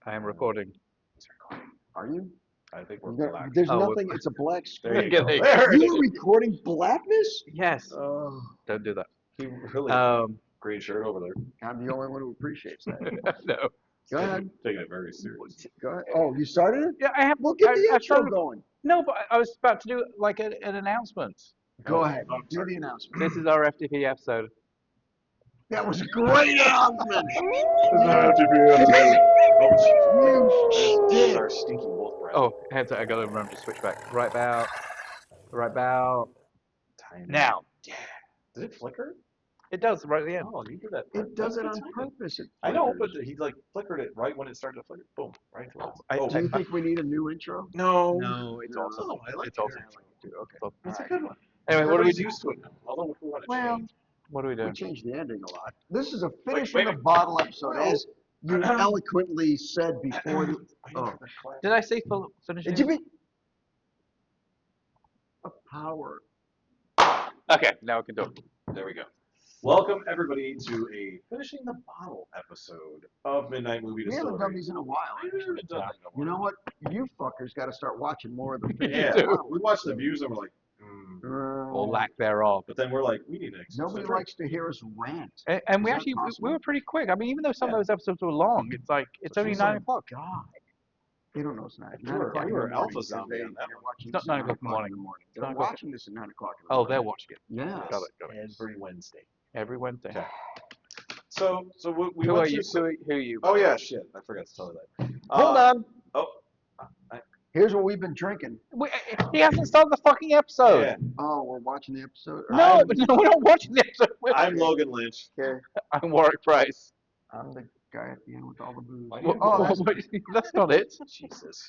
I am recording. Are you? I think we're black. There's Oh, nothing. It's a black There screen. you go. There There it You were is. recording blackness? Yes. Oh, Don't do that. he really green shirt over there. I'm the only one who appreciates that. No. Go ahead. Taking it very serious. Go ahead. Oh, you started it? Yeah, I have. Well, get the I intro started- going. No, but I was about to do like an announcement. Go Oh, ahead. I'm Do sorry. the announcement. This is our FTP episode. That was a great announcement. Does not have to be edited. You This is shit. our stinky wolf breath. Oh, heads up, I gotta remember to switch back. Right about Tiny. now. Did it flicker? It does right at the end. Oh, you did that. It does That's it good on timing. purpose. It I know, but flickers. he like flickered it right when it started to flicker. Boom, right to us. I- Oh, Do you think we need a new intro? no. No, it's No. awesome. Oh, I like It's it. awesome. Okay. That's a All good one. Anyway, what do we Everybody's do? used to it now. Although if we want to Well, change. What do we we do? changed the ending a lot. This is a wait, finishing the wait. bottle episode, Well- as you eloquently said before the. Oh. Did I say finishing? Did you be a power? Okay, now we can do it. There we go. Welcome everybody to a finishing the bottle episode of Midnight Movie We haven't done Distillery. these in a while. I haven't done that in a You know while. what? You fuckers got to start watching more of the. Yeah, do. we watched the views and we're like, Or lack thereof. but then we're like, we need an Nobody likes to hear us rant. And we Is that actually we possible? were pretty quick. I mean, even though some Yeah. of those episodes were long, it's like it's But only she's 9 like, o'clock. God. They don't know it's 9. We were- 9 o'clock we in were the morning, alpha zombie on that they're one. watching It's not this at 9 o'clock in the o'clock morning. They're 9 o'clock. watching this at 9 o'clock in the Oh, morning. they're watching it Yeah. Got it. every Wednesday. every Wednesday. Okay. So we Who went are you? through Who are you? Oh yeah, shit, I forgot to tell you that. Hold on. Oh, Here's what we've been drinking. He hasn't started the fucking episode. yeah. Oh, we're watching the episode. No, no, we're not watching the episode. I'm Logan Lynch. Okay. I'm Warwick Price. I'm the guy at the end with all the booze. Why do What- you- Oh, what- that's- that's not it. Jesus.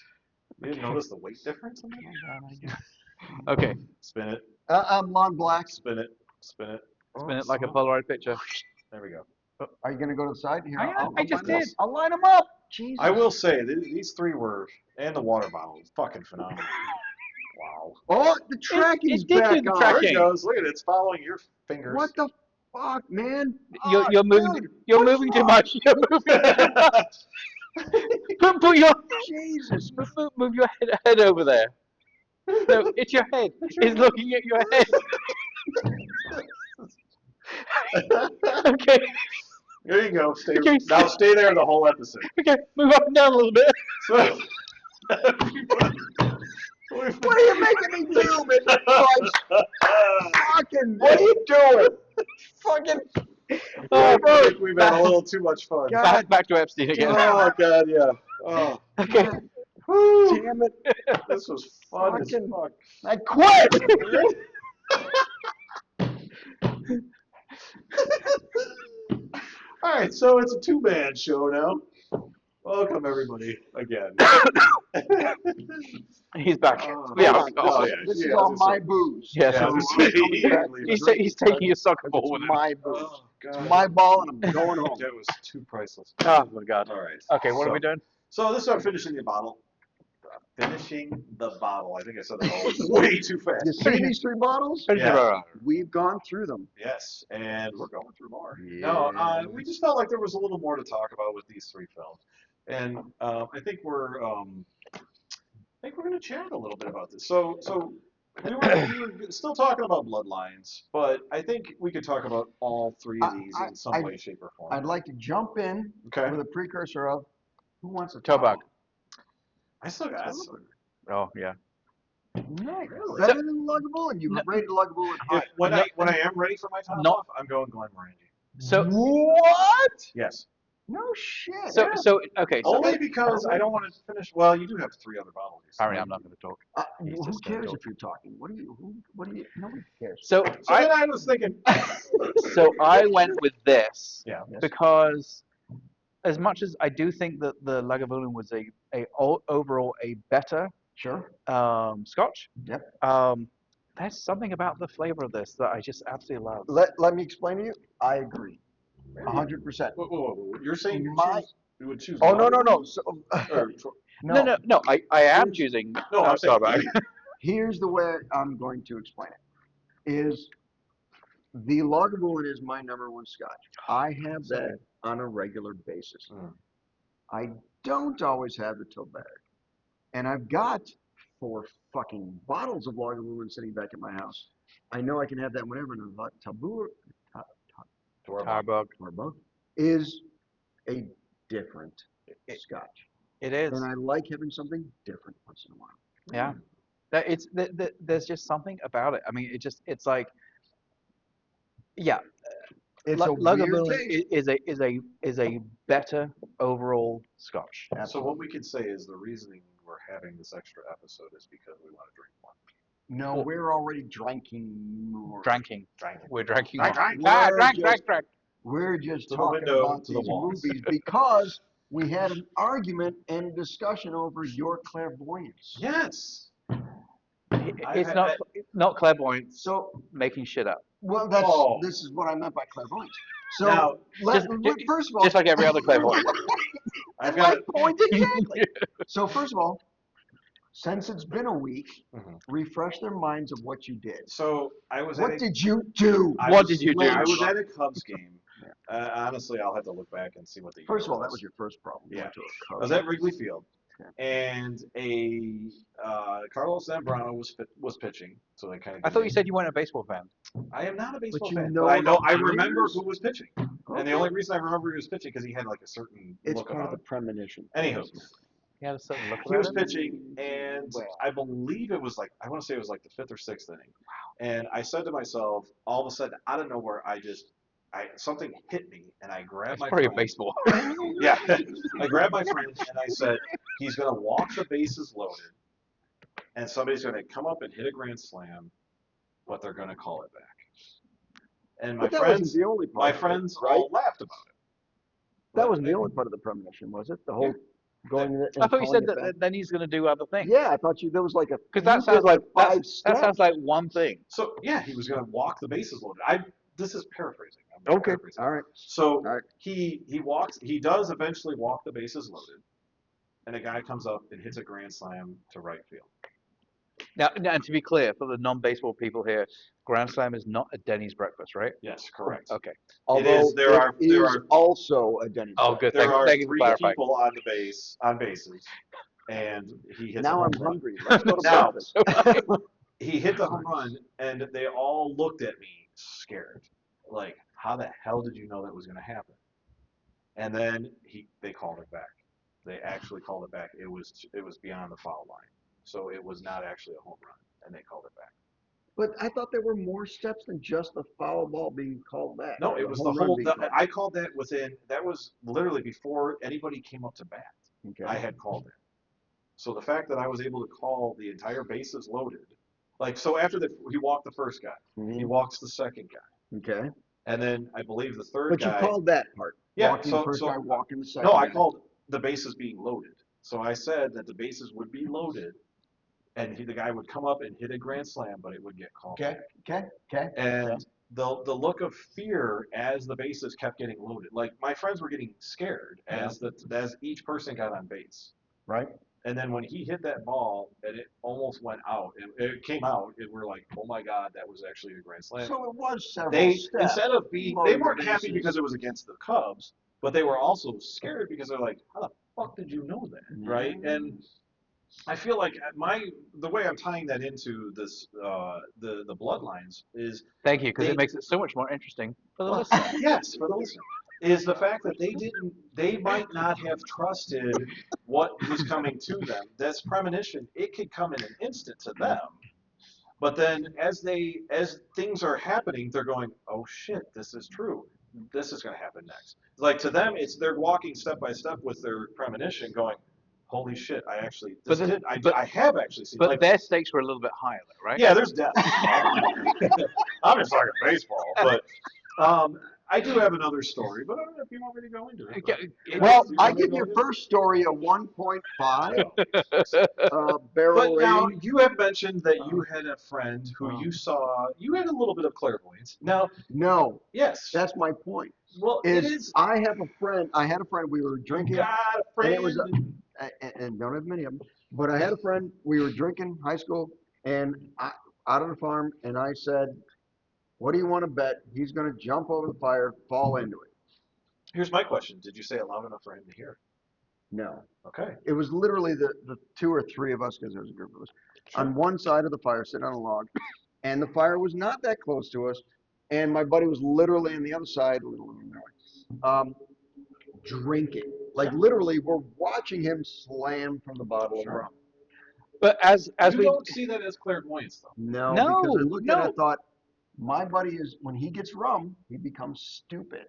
You didn't notice the weight difference in that? Okay, Spin it, I'm Lon Black. spin it, spin it. spin it like a Polaroid picture. There we go. Are you going to go to the side? Here, I just line 'em did. up. I'll line them up. Jesus. I will say, these three were, and the water bottle, is fucking phenomenal. Wow. Oh, the tracking's it did back do the on. There tracking. it goes. Look at it. It's following your fingers. What the fuck, man? You're Oh, moving. dude, You're what's moving too wrong? much. You're moving. Put your Jesus. move your head over there. No, it's your head. It's looking at your head. Okay, There you go. Stay, Okay. now stay there the whole episode. okay, move up and down a little bit. So, What are you making me do, Mr. Christ? Fucking, what are you doing? fucking, I think we've had a little too much fun. God. Back to Epstein again. Oh God, yeah. Oh, Okay. whew. damn it. This was fun as Fucking- fuck. I quit. All right, so it's a two-man show now. Welcome everybody again. He's back. Oh, Yeah. Hold on, Oh, this, yeah. This is Yeah, all this my is- booze. Yes. Yeah, so this I'm is- coming back to he's drink. he's taking his soccer ball It's with him. my booze. Oh, It's God. my ball, and I'm going home. That was too priceless. Oh my God. All right. Okay, what are we doing? So this is our finishing the bottle. Finishing the bottle. I think I said that all way too fast. You see these three bottles? Yeah. We've gone through them. Yes, and we're going through more. Yeah. No, we just felt like there was a little more to talk about with these three films, and I think we're going to chat a little bit about this. So we were still talking about Bloodlines, but I think we could talk about all three of these in some way, shape, or form. I'd like to jump in Okay. with a precursor of who wants a Toe towel? bug. I still got some. Oh yeah. Nice. Really? Better than luggable, and you No. rated luggable and high. When I am ready for my top Not- off, I'm going Glen Morangi. So What? Yes. No shit. so okay. So Only because I don't want to finish. Well, you do have three other bottles. apparently I'm not going to talk. He's Who just gonna cares talk. if you're talking? What do you? Nobody cares. So So then I was thinking. I went with this Yeah. because as much as I do think that the Lagavulin was overall a better Sure. Scotch, Yep. there's something about the flavor of this that I just absolutely love. Let me explain to you. I agree. 100%. Whoa. You're saying you would choose? Oh no. Lagavulin? So, Or- No. I am choosing. No, I'm saying. sorry. here's the way I'm going to explain it. Is the Lagavulin is my #1 Scotch. I have that on a regular basis. Mm. I don't always have the till bag. And I've got 4 fucking bottles of Lagavulin sitting back at my house. I know I can have that whenever. And a taboo Tarbug. is a different It, Scotch, it and is. I like having something different once in a while. Yeah. There's just something about it. I mean, it's like, yeah, It's a weird Lagavulin taste. is a better overall Scotch. So what we can say is the reasoning we're having this extra episode is because we want to drink more. No, Well, we're already drinking more. drinking. Drinking. We're drinking Drank, more. drank. Ah, We're drank. We're just To the talking window, about to the these walls. movies because we had an argument and a discussion over your clairvoyance. Yes. It's not clairvoyance. So, Making shit up. well, Oh. this is what I meant by clairvoyance. So, Now, first of all, Just like every other clairvoyant. I've my got point exactly. So, first of all, since it's been a week, Mhm. refresh their minds of what you did. So I was What at a, did you do? I What was- did you do? I was at a Cubs game. Honestly, I'll have to look back and see what the First of year all, that was your first problem. You Yeah. went to a I Cubs was at game. Wrigley Field, Okay. and Carlos Zambrano was pitching, so they kind of. I thought you said you weren't a baseball fan. I am not a baseball you fan, know but I know the I remember players? who was pitching, and the only reason I remember he was pitching because he had like a certain It's look part of about the him. premonition. Anywho, You had a certain look he was about it. pitching, and I believe it was like I want to say it was like the fifth or sixth inning. Wow. And I said to myself, all of a sudden, out of nowhere, something hit me, and I grabbed It's my probably a friend. baseball. Yeah, I grabbed my friend and I said, he's gonna walk the bases loaded, and somebody's gonna come up and hit a grand slam, but they're gonna call it back. And But that wasn't the only part. my of it, friends right? all laughed about it. That But wasn't the only part of the premonition, was it? The whole going in and I thought you calling said it back? that then he's going to do other things. Yeah, I thought there was like a. Because that you sounds did like that 5 steps. sounds like one thing. So yeah, he was gonna walk the bases loaded. This is paraphrasing. I'm Okay, paraphrasing. all right. So All right. he does eventually walk the bases loaded, and a guy comes up and hits a grand slam to right field. Now, and to be clear, for the non-baseball people here, Grand Slam is not a Denny's breakfast, right? Yes, correct. Okay. Although There are also a Denny's. Oh, good. There are Thank you for 3 clarifying. people on bases, and he hits Now a I'm home run. hungry. Let's go to Now- breakfast. He hit the home run, and they all looked at me scared, like, "How the hell did you know that was going to happen?" And then they called it back. They actually called it back. It was beyond the foul line, so it was not actually a home run, and they called it back. But I thought there were more steps than just the foul ball being called back. No, it was the home run whole. being called I called that that was literally before anybody came up to bat. Okay. I had called it. So the fact that I was able to call the entire bases loaded, like, so after he walked the first guy, he walks the second guy, Okay. and then I believe the third But guy. you called that part. Yeah, Walking the first guy, walking the second No, I guy. called the bases being loaded. So I said that the bases would be loaded, and the guy would come up and hit a grand slam, but it would get called. Okay. Okay. And the look of fear as the bases kept getting loaded, like my friends were getting scared as each person got on base. Right. And then when he hit that ball and it almost went out, it came out, and we're like, oh my God, that was actually a grand slam. So it was several They steps. instead of being, loaded they weren't happy bases. because it was against the Cubs, but they were also scared because they're like, how the fuck did you know that, right? And I feel like the way I'm tying that into this the bloodlines is Thank you, because it makes it so much more interesting for the listener. yes, for the listener, is the fact that they might not have trusted what was coming to them. That's premonition. It could come in an instant to them, but then as things are happening, they're going, oh shit, this is true. This is going to happen next. Like to them, they're walking step by step with their premonition, going, holy shit, I have actually seen. But Like, their stakes were a little bit higher, though, right? yeah, there's death. I'm just talking baseball, but I do have another story, but I don't know if you want me to go into it. Well, Do you I want me to give go your into it? first story a 1.5 barrel But now rating. you have mentioned that you had a friend who you had a little bit of clairvoyance. Now, No, yes, that's my point. well, it Is is. I had a friend, we were drinking, God, and friend. it was and don't have many of them, but I had a friend, we were drinking high school, and out on the farm, and I said, what do you want to bet he's going to jump over the fire, fall into it? Here's my question: did you say it loud enough for him to hear? No. Okay. It was literally the two or three of us, because there was a group of us, Sure. on one side of the fire, sitting on a log, and the fire was not that close to us, and my buddy was literally on the other side, drinking. Like literally, we're watching him slam from the bottle of Sure. rum. But as You we don't see that as clairvoyance, though. No, because I no looked at it, I no thought, my buddy is, when he gets rum, he becomes stupid.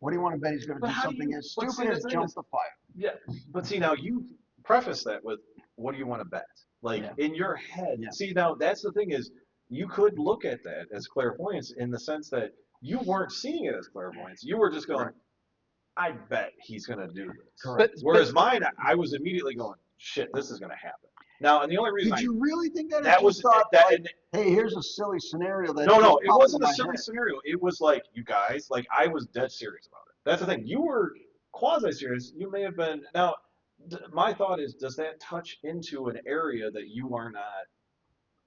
What do you want to bet he's going to But do how do something you? as But see, stupid the as thing jump is, the fire? yeah. But see, now you preface that with, what do you want to bet? Like Yeah. in your head. Yeah. See, now that's the thing is, you could look at that as clairvoyance in the sense that you weren't seeing it as clairvoyance. You were just going, Correct. I bet he's going to do this. Correct. Whereas mine, I was immediately going, shit, this is going to happen. Now, and the only reason Did you really think that? Or that just was thought that, like, and hey, here's a silly scenario that no, just it popped into wasn't a my silly head. scenario. It was like, you guys, like I was dead serious about it. That's the thing. You were quasi serious. You may have been. Now, my thought is, does that touch into an area that you are not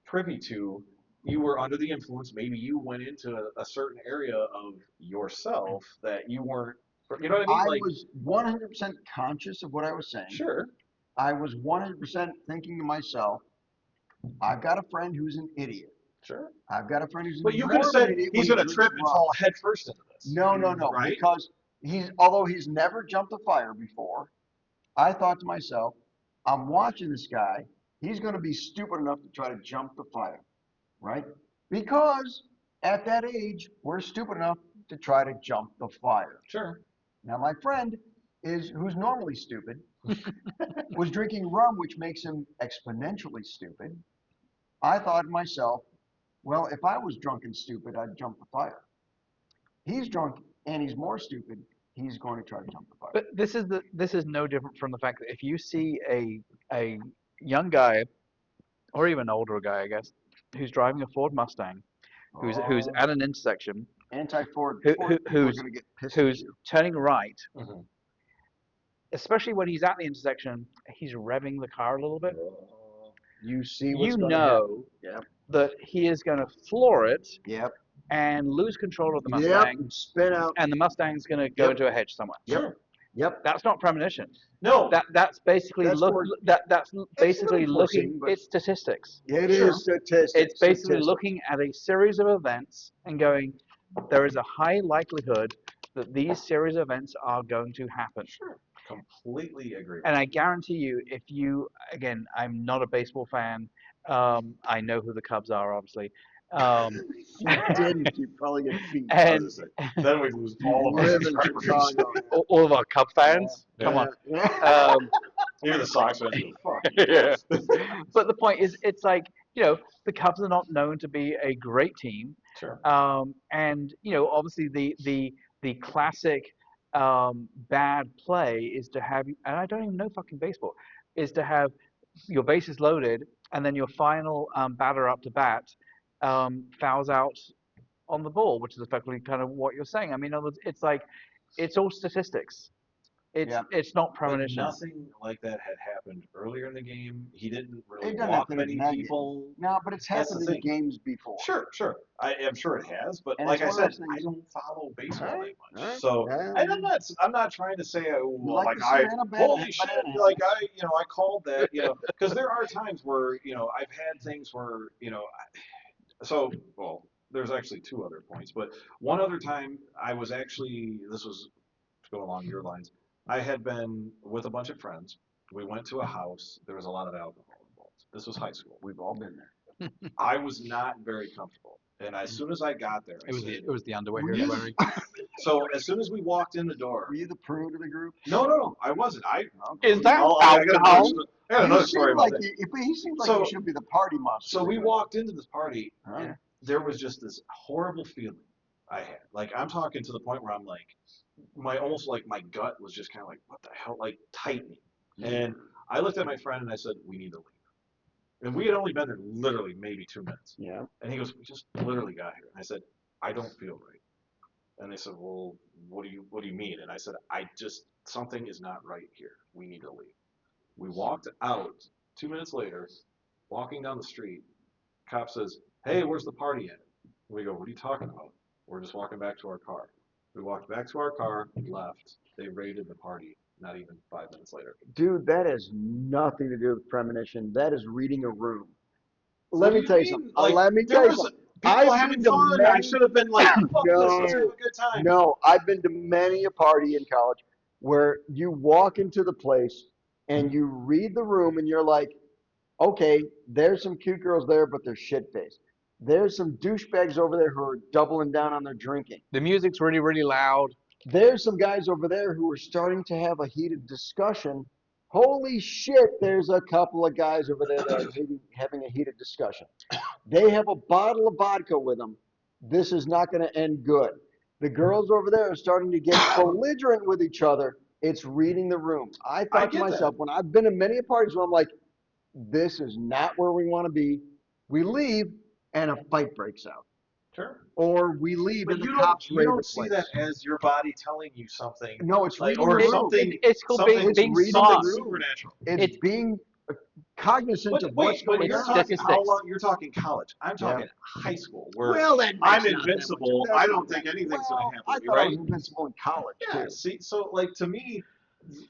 privy to? You were under the influence. Maybe you went into a certain area of yourself that you weren't. You know what I mean? I Like, was 100% conscious of what I was saying. sure, I was 100% thinking to myself, I've got a friend who's an idiot. sure. I've got a friend who's But you more could have of an said idiot he's when going he to drinks trip and rum. fall head first into this. No, Right? because although he's never jumped a fire before, I thought to myself, I'm watching this guy. He's going to be stupid enough to try to jump the fire, right? Because at that age, we're stupid enough to try to jump the fire. Sure. Now, my friend who's normally stupid, was drinking rum, which makes him exponentially stupid. I thought to myself, well, if I was drunk and stupid, I'd jump the fire. He's drunk and he's more stupid. He's going to try to jump the fire. but this is no different from the fact that if you see a young guy or even older guy, I guess, who's driving a Ford Mustang, who's at an intersection, Anti-Ford who, people are who's going to get pissed at who's you. turning right, Mhm. especially when he's at the intersection, he's revving the car a little bit. You see what's You going to happen. know Yep. that he is going to floor it Yep. and lose control of the Yep. Mustang, Spin out. and the Mustang's going to go Yep. into a hedge somewhere. Yep. Sure. Yep. That's not premonition. No. That's basically That's more- that's basically little looking. foreseeing, but- It's statistics. It Sure. is statistics. It's basically statistics. looking at a series of events and going, there is a high likelihood that these series of events are going to happen. Sure. Completely agree. And I guarantee you, if you, again, I'm not a baseball fan. I know who the Cubs are, obviously. You didn't. You probably get beat. I And was gonna say, then we lose all of our Live in subscribers. Chicago. all of our Cub fans, come on. Yeah. Even the Sox fans go, fuck. Yeah. But the point is, it's like, the Cubs are not known to be a great team. Sure. And obviously the classic bad play is to have, and I don't even know fucking baseball, is to have your bases loaded and then your final batter up to bat fouls out on the ball, which is effectively kind of what you're saying. I mean, in other words, it's like it's all statistics. Yeah. It's not But premonition. nothing like that had happened earlier in the game. He didn't really It doesn't walk happen at many night. people. No, but it's That's the happened in thing. games before. Sure. I am sure it has, but And like I it's one of said, those I things- don't follow baseball Alright, that much. alright, So, yeah. and I'm not trying to say, like like the I, Savannah holy shit, banana. like I called that, because there are times where, I've had things where, well, there's actually two other points, but one other time I was actually, this was to go along your lines. I had been with a bunch of friends. We went to a house. There was a lot of alcohol involved. This was high school. We've all been there. I was not very comfortable. And as soon as I got there, I said, It was the underwear Were he was you- wearing. so as soon as we walked in the door, Were you the prude of the group? no, I wasn't. Is that I got alcohol? another You story seem about like that. he seems like So- you should be the party monster. So we walked into this party, Huh? and there was just this horrible feeling I had. Like I'm talking to the point where I'm like, almost like my gut was just kind of like, what the hell, like tightening. And I looked at my friend and I said, we need to leave. And we had only been there literally maybe 2 minutes. Yeah. And he goes, we just literally got here. And I said, I don't feel right. And they said, well, what do you mean? And I said, something is not right here. We need to leave. We walked out. 2 minutes later, walking down the street, cop says, hey, where's the party at? We go, what are you talking about? We're just walking back to our car. We walked back to our car, left. They raided the party not even 5 minutes later. Dude, that has nothing to do with premonition. That is reading a room. What Let do me you tell you mean? something. Like Let me there tell you was something. people I've having been to fun. I many. should have been like, fuck this. Let's have No, a good time. no. I've been to many a party in college where you walk into the place and you read the room and you're like, okay, there's some cute girls there, but they're shit faced. There's some douchebags over there who are doubling down on their drinking. The music's really, really loud. There's some guys over there who are starting to have a heated discussion. Holy shit, there's a couple of guys over there that are having a heated discussion. They have a bottle of vodka with them. This is not going to end good. The girls over there are starting to get belligerent with each other. It's reading the room. I I thought to get myself, that. when I've been to many parties where I'm like, this is not where we want to be. We leave and a fight breaks out. Sure. Or we leave But and the cops you raid the don't see that place. as your body telling you something No, it's like reading the or room. It's called something It's being reading the something smart. room. supernatural. It's It's being cognizant But of what's wait, but going it's you're on. talking how statistics. long? You're talking college. I'm Yeah. talking high school, where Well, that I'm makes not that much. invincible. That's I not don't that. think anything's going to Well, happen I to me, thought I was right? invincible in college Yeah. too. See, so like to me,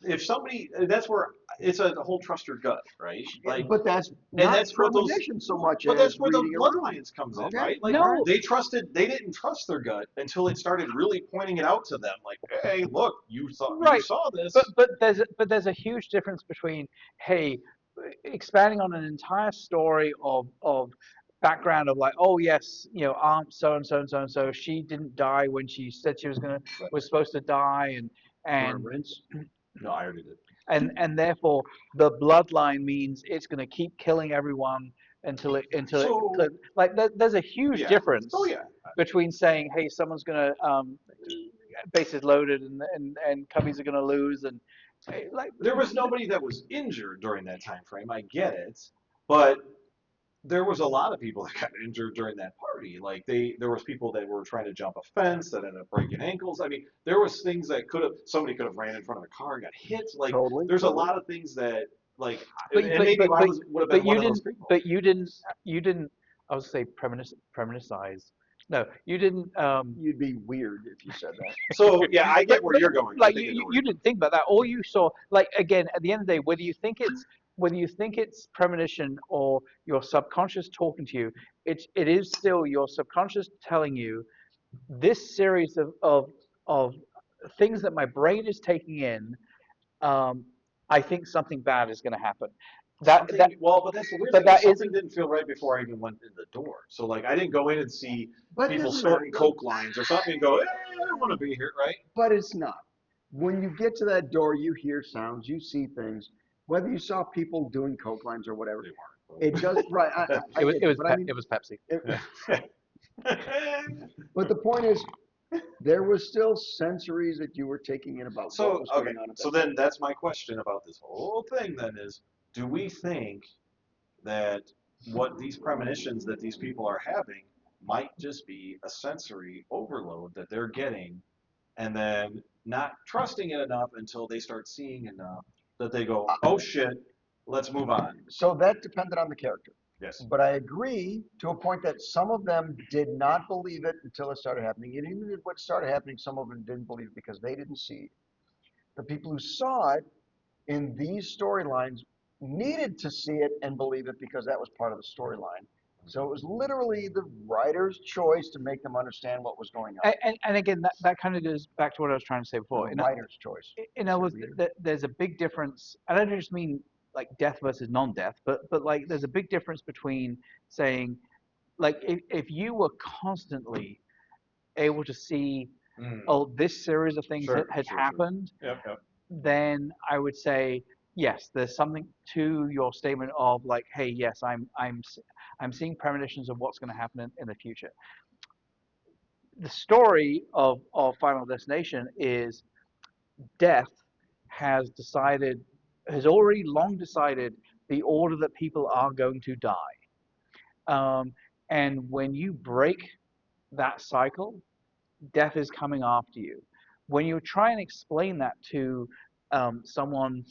if somebody, that's where it's a whole trust your gut, right? Like, But that's and not that's what those. premonition so much But as that's where the reading a room. bloodlines comes in, Okay. right? Like All right. No, they didn't trust their gut until it started really pointing it out to them. Like, hey, look, you right. saw this. But there's a huge difference between, hey, expanding on an entire story of background of like, oh yes, Aunt so and so and so and so, she didn't die when she said she was supposed to die, and Want to and rinse? No, I already did. and therefore the bloodline means it's going to keep killing everyone So like there's a huge yeah. Oh difference yeah. between saying, hey, someone's going to bases loaded and cubbies are going to lose, and like There was nobody that was injured during that time frame. I get it, but there was a lot of people that got injured during that party. Like there was people that were trying to jump a fence that ended up breaking ankles. I mean, there was things that somebody could have ran in front of a car and got hit. Like Totally. there's a Totally. lot of things that like, but and but maybe but I but, would have been but one you of those didn't people. but you didn't I would say premonitize. No, you didn't. You'd be weird if you said that. So yeah, I get where But you're going. I like think I know where you you're going. didn't think about that. All you saw, like again, at the end of the day, whether you think it's premonition or your subconscious talking to you, it is still your subconscious telling you this series of things that my brain is taking in. Um, I think something bad is going to happen. That Well, but that's the weird but thing is that something isn't. didn't feel right before I even went in the door. So like I didn't go in and see But people doesn't that? snorting coke lines or something and go, I want to be here, right? But it's not. When you get to that door, you hear sounds, you see things. Whether you saw people doing coke lines or whatever, They it does. Right. I It was get it you, was but I mean, it was Pepsi. it, weren't. but the point is, there was still sensories that you were taking in about what So was okay, going on at so that then time. that's my question about this whole thing. Then is, do we think that what these premonitions that these people are having might just be a sensory overload that they're getting, and then not trusting it enough until they start seeing enough that they go, oh shit, let's move on. So that depended on the character. Yes. But I agree to a point that some of them did not believe it until it started happening. And even when it started happening, some of them didn't believe it because they didn't see it. The people who saw it in these storylines needed to see it and believe it because that was part of the storyline. So it was literally the writer's choice to make them understand what was going on. And again, that kind of goes back to what I was trying to say The before. writer's choice. In Say other words, reader. there's a big difference. I don't just mean like death versus non-death, but like there's a big difference between saying, like, if you were constantly able to see, Mm. oh, this series of things had Sure. happened, Yep, yep. then I would say yes, there's something to your statement of like, hey, yes, I'm seeing premonitions of what's going to happen in the future. The story of Final Destination is death has already long decided the order that people are going to die. And when you break that cycle, death is coming after you. When you try and explain that to someone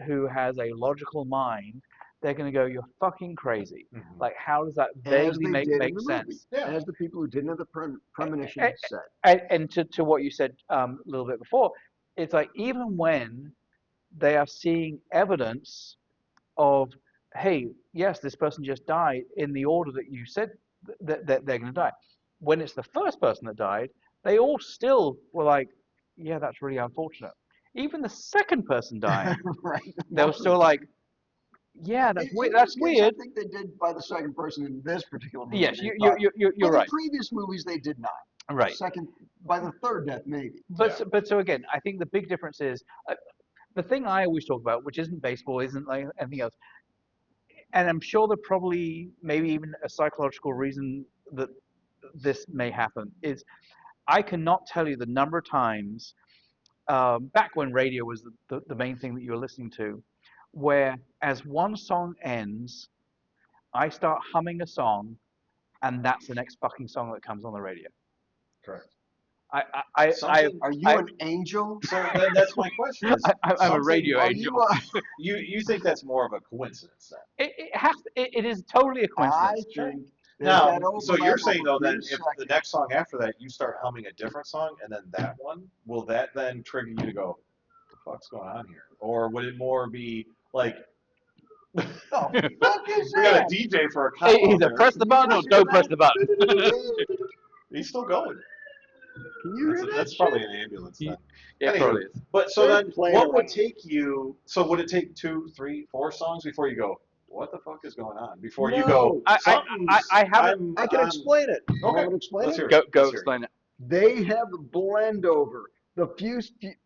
who has a logical mind, they're going to go, "You're fucking crazy." Mhm. Like, how does that As vaguely they make did in make the movie. sense? Yeah. As the people who didn't have the premonition And, said. and to what you said a little bit before, it's like even when they are seeing evidence of, hey, yes, this person just died in the order that you said that they're going to die. When it's the first person that died, they all still were like, yeah, that's really unfortunate. Even the second person dying, Right. they were still like, yeah, that's In weird. this That's case, I weird. think they did by the second person in this particular movie. Yes, They thought, you're but in right. previous movies, they did not. Right. Second, by the third death, maybe. But so again, I think the big difference is the thing I always talk about, which isn't baseball, isn't like anything else, and I'm sure there probably maybe even a psychological reason that this may happen is I cannot tell you the number of times back when radio was the main thing that you were listening to, where as one song ends, I start humming a song, and that's the next fucking song that comes on the radio. Correct. I I I Something. Are you I, an angel? So that's my question. Is I'm a something? radio Are angel. you? You think that's more of a coincidence then? It is totally a I coincidence. think there's Now, that so you're overlap of saying a though few that if the seconds. next song after that you start humming a different song and then that one, will that then trigger you to go, what the fuck's going on here? Or would it more be like, we The fuck is got a that? DJ for a cop out Either there? press the Can you button or hear don't press that? the button. He's still going. Can you hear that That's shit? probably an ambulance then. It Anywho, probably is. but so They're then playing what would around. take you, so would it take 2, 3, 4 songs before you go, what the fuck is going on? Before you go, No, something's, I haven't. I'm, I can explain it. You okay, want me to explain let's it? hear it. Go Let's hear it. explain it. They have the blend over. The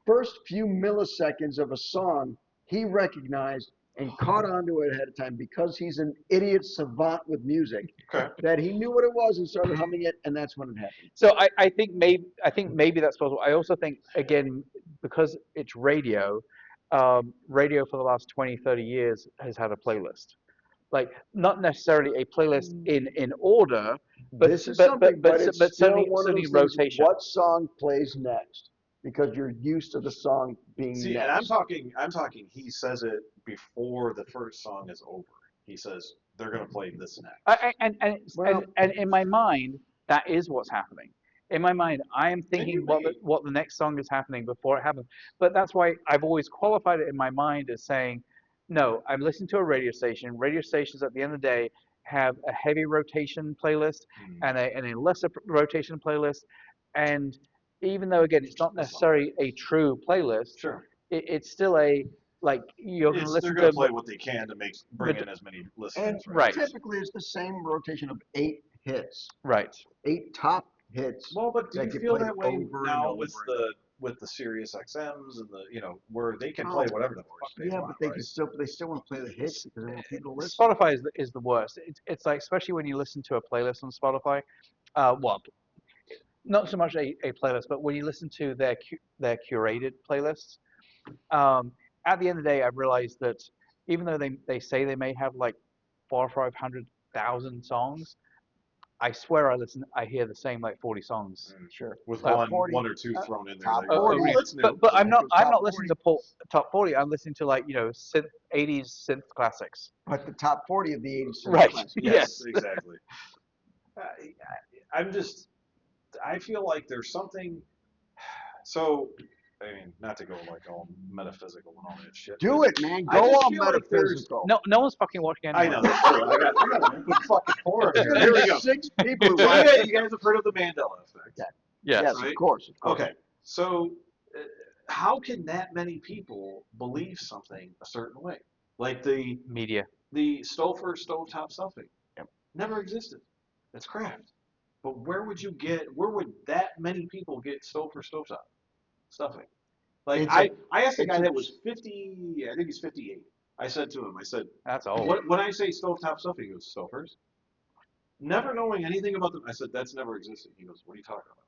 first few milliseconds of a song he recognized and caught onto it ahead of time because he's an idiot savant with music. Okay. That he knew what it was and started humming it, and that's when it happened. So I think maybe that's possible. I also think again because it's radio, radio for the last 20, 30 years has had a playlist. Like not necessarily a playlist in order, but This is something, but it's but still certainly one of certainly those things. rotation. What song plays next? Because you're used to the song being See, next. and I'm talking, he says it before the first song is over. He says, they're going to play this next. Well, And in my mind, that is what's happening. In my mind, I am And thinking you may. what the next song is happening before it happens. But that's why I've always qualified it in my mind as saying, no, I'm listening to a radio station. Radio stations at the end of the day have a heavy rotation playlist and a lesser rotation playlist. And even though again it's not necessarily a true playlist, Sure. it's still a like you're going to They're listen going to to play what they can to bring but in as many and listeners, right. typically it's the same rotation of 8 hits, right. 8 top hits Well, but do that you get feel played that way over and now over. with the Sirius XMs and the where they can Oh, play whatever the fuck they Yeah, want, but right? they still want to play the hits because they want people to listen. Spotify is the worst. It's like especially when you listen to a playlist on Spotify. Well, not so much a playlist, but when you listen to their curated playlists, at the end of the day, I've realized that even though they say they may have like 400,000 or 500,000 songs, I swear I hear the same like 40 songs. Sure. With Top 40, one or two thrown in there. top They go, 40. oh, that's new. But That goes I'm top not listening 40. to top 40. I'm listening to like synth 80s synth classics. But the top 40 of the 80s Right. classics. Yes. Exactly. I'm just, I feel like there's something. So, I mean, not to go like all metaphysical and all that shit. Do but it, man. I Go just on feel like there's. metaphysical. No one's fucking watching I anyway. know that's true. I got an open fucking forum here. Here we go. 6 people who So watch. you guys have heard of the Mandela effect? Yeah. Yes. Yes, Right? of course. Okay. So, how can that many people believe something a certain way? Like Media. the Stouffer stovetop stuffing. Yep. Never existed. That's craft. But where would that many people get Stouffer stovetop stuffing? Like It's I asked a it's guy a- that was 50, I think he's 58. I said to him, I said, That's old. when I say stovetop stuffing, he goes, Stouffer's? Never knowing anything about them, I said, that's never existed. He goes, what are you talking about?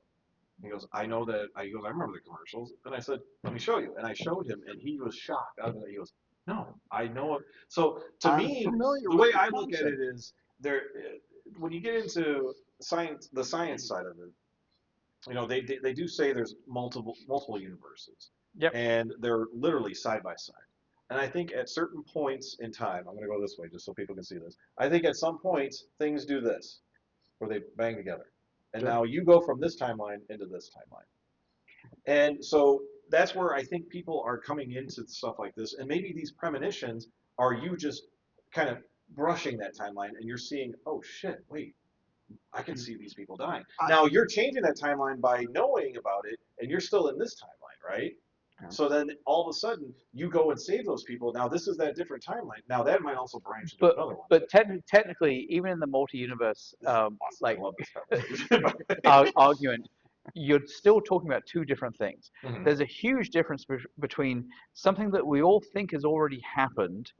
He goes, I know that. He goes, I remember the commercials. And I said, let me show you. And I showed him, and he was shocked. He goes, no, I know it. So to I'm me, familiar the with way the I look at concept. it is there. When you get into science, the science side of it, they do say there's multiple universes. Yep. And they're literally side by side. And I think at certain points in time, I'm going to go this way just so people can see this. I think at some points things do this, where they bang together. And Sure. now you go from this timeline into this timeline. And so that's where I think people are coming into stuff like this, and maybe these premonitions are you just kind of brushing that timeline, and you're seeing, oh shit, wait, I can see these people dying. Now you're changing that timeline by knowing about it, and you're still in this timeline, right? Yeah. So then all of a sudden you go and save those people. Now this is that different timeline. Now that might also branch into another one. But technically, even in the multi-universe, Awesome. like I love this conversation. argument, you're still talking about two different things. Mhm. There's a huge difference between something that we all think has already happened,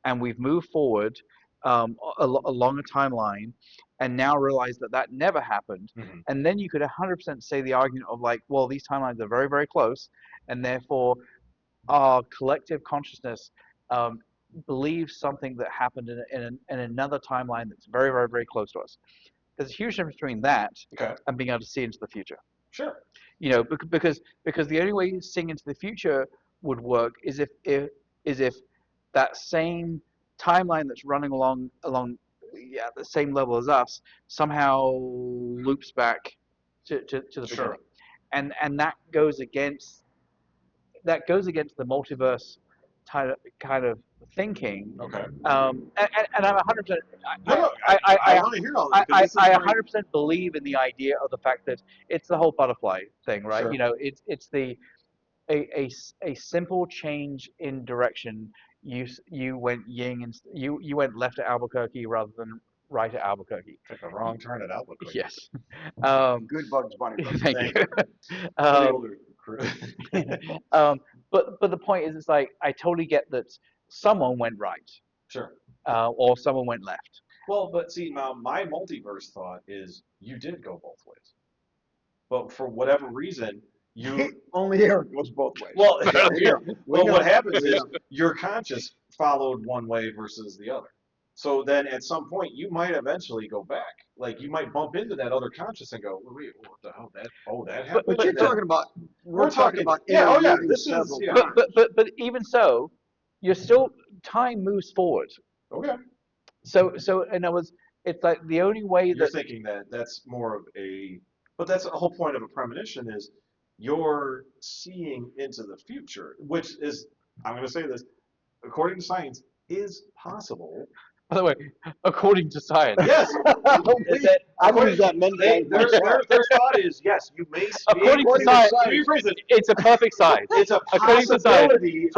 and we've moved forward along a timeline, and now realize that that never happened. Mhm. And then you could 100% say the argument of like, well, these timelines are very, very close, and therefore our collective consciousness believes something that happened in another timeline that's very, very, very close to us. There's a huge difference between that Okay. and being able to see into the future. Sure. You know, because the only way seeing into the future would work is if that same timeline that's running along the same level as us somehow loops back to the Sure. beginning, and that goes against the multiverse kind of thinking. Okay. And I'm 100%. No, no, I want to hear all this because this is I very 100% believe in the idea of the fact that it's the whole butterfly thing, right? Sure. You know, it's a simple change in direction. You went yin and you went left at Albuquerque rather than right at Albuquerque. took a wrong turn at Albuquerque. Yes. Um, Good Bugs Bunny. thank Thank you. For the Um, older crew. but the point is, it's like I totally get that someone went right, Sure. or someone went left. Well, but see, now my multiverse thought is you did go both ways, but for whatever reason, you Only Eric goes both ways. well, We know. well, We what know. happens We is know. your conscious followed one way versus the other. So then at some point you might eventually go back. Like you might bump into that other conscious and go, wait, what the hell? That happened. But you're talking about, we're We're talking about yeah, oh yeah, interweaving this is several yeah. times. But even so, you're still time moves forward. Okay. So in other words, it's like the only way You're that thinking that that's more of a, but that's the whole point of a premonition is you're seeing into the future, which is, I'm going to say this, according to science, is possible. by the way, according to science. Yes, is that I've according- used that many they, times their, myself. their thought is yes, you may According to be science, let me rephrase it. it's a perfect size. It's a According to science, possibility.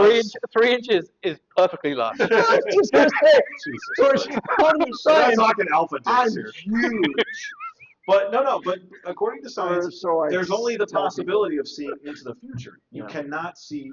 3 inches is perfectly large. I was just going to say, Jesus so Christ. according to We're not science, talking alpha I'm dicks here. huge. But no, but according to science, So I there's only the tell people. possibility of seeing into the future. You Yeah. cannot see,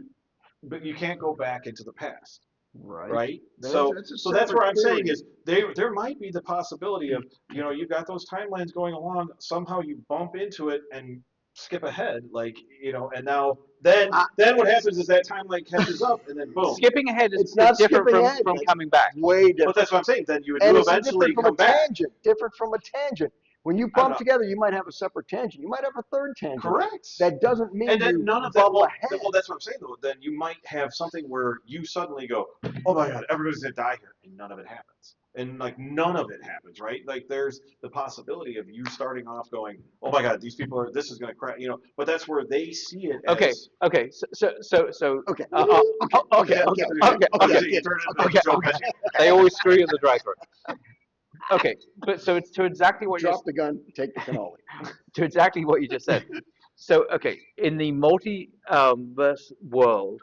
but you can't go back into the past, Right. right? That's- So, that's a so that's separate what I'm saying theory. is there might be the possibility of, you know, you've got those timelines going along. Somehow you bump into it and skip ahead, like, you know, and now then what happens is that timeline catches up, and then boom. Skipping ahead is It's not different skipping from, ahead, from that's coming back. Way But different. that's what I'm saying. Then you And do it's eventually different from come a back. tangent. Different from a tangent. When you I bump know. together, you might have a separate tangent. You might have a third tangent. Correct. That doesn't mean And then you none of that. bubble Well, ahead. well, that's what I'm saying though. Then you might have something where you suddenly go, "Oh my God, everybody's gonna die here," and none of it happens. And like none of it happens, right? Like there's the possibility of you starting off going, "Oh my God, these people are. This is gonna crash," you know. But that's where they see it. Okay, As, okay, so Okay. okay, they always screw you in the drive-thru. Okay, but so it's to exactly what you Drop the gun, take the cannoli. to exactly what you just said. So okay, in the multi-verse world,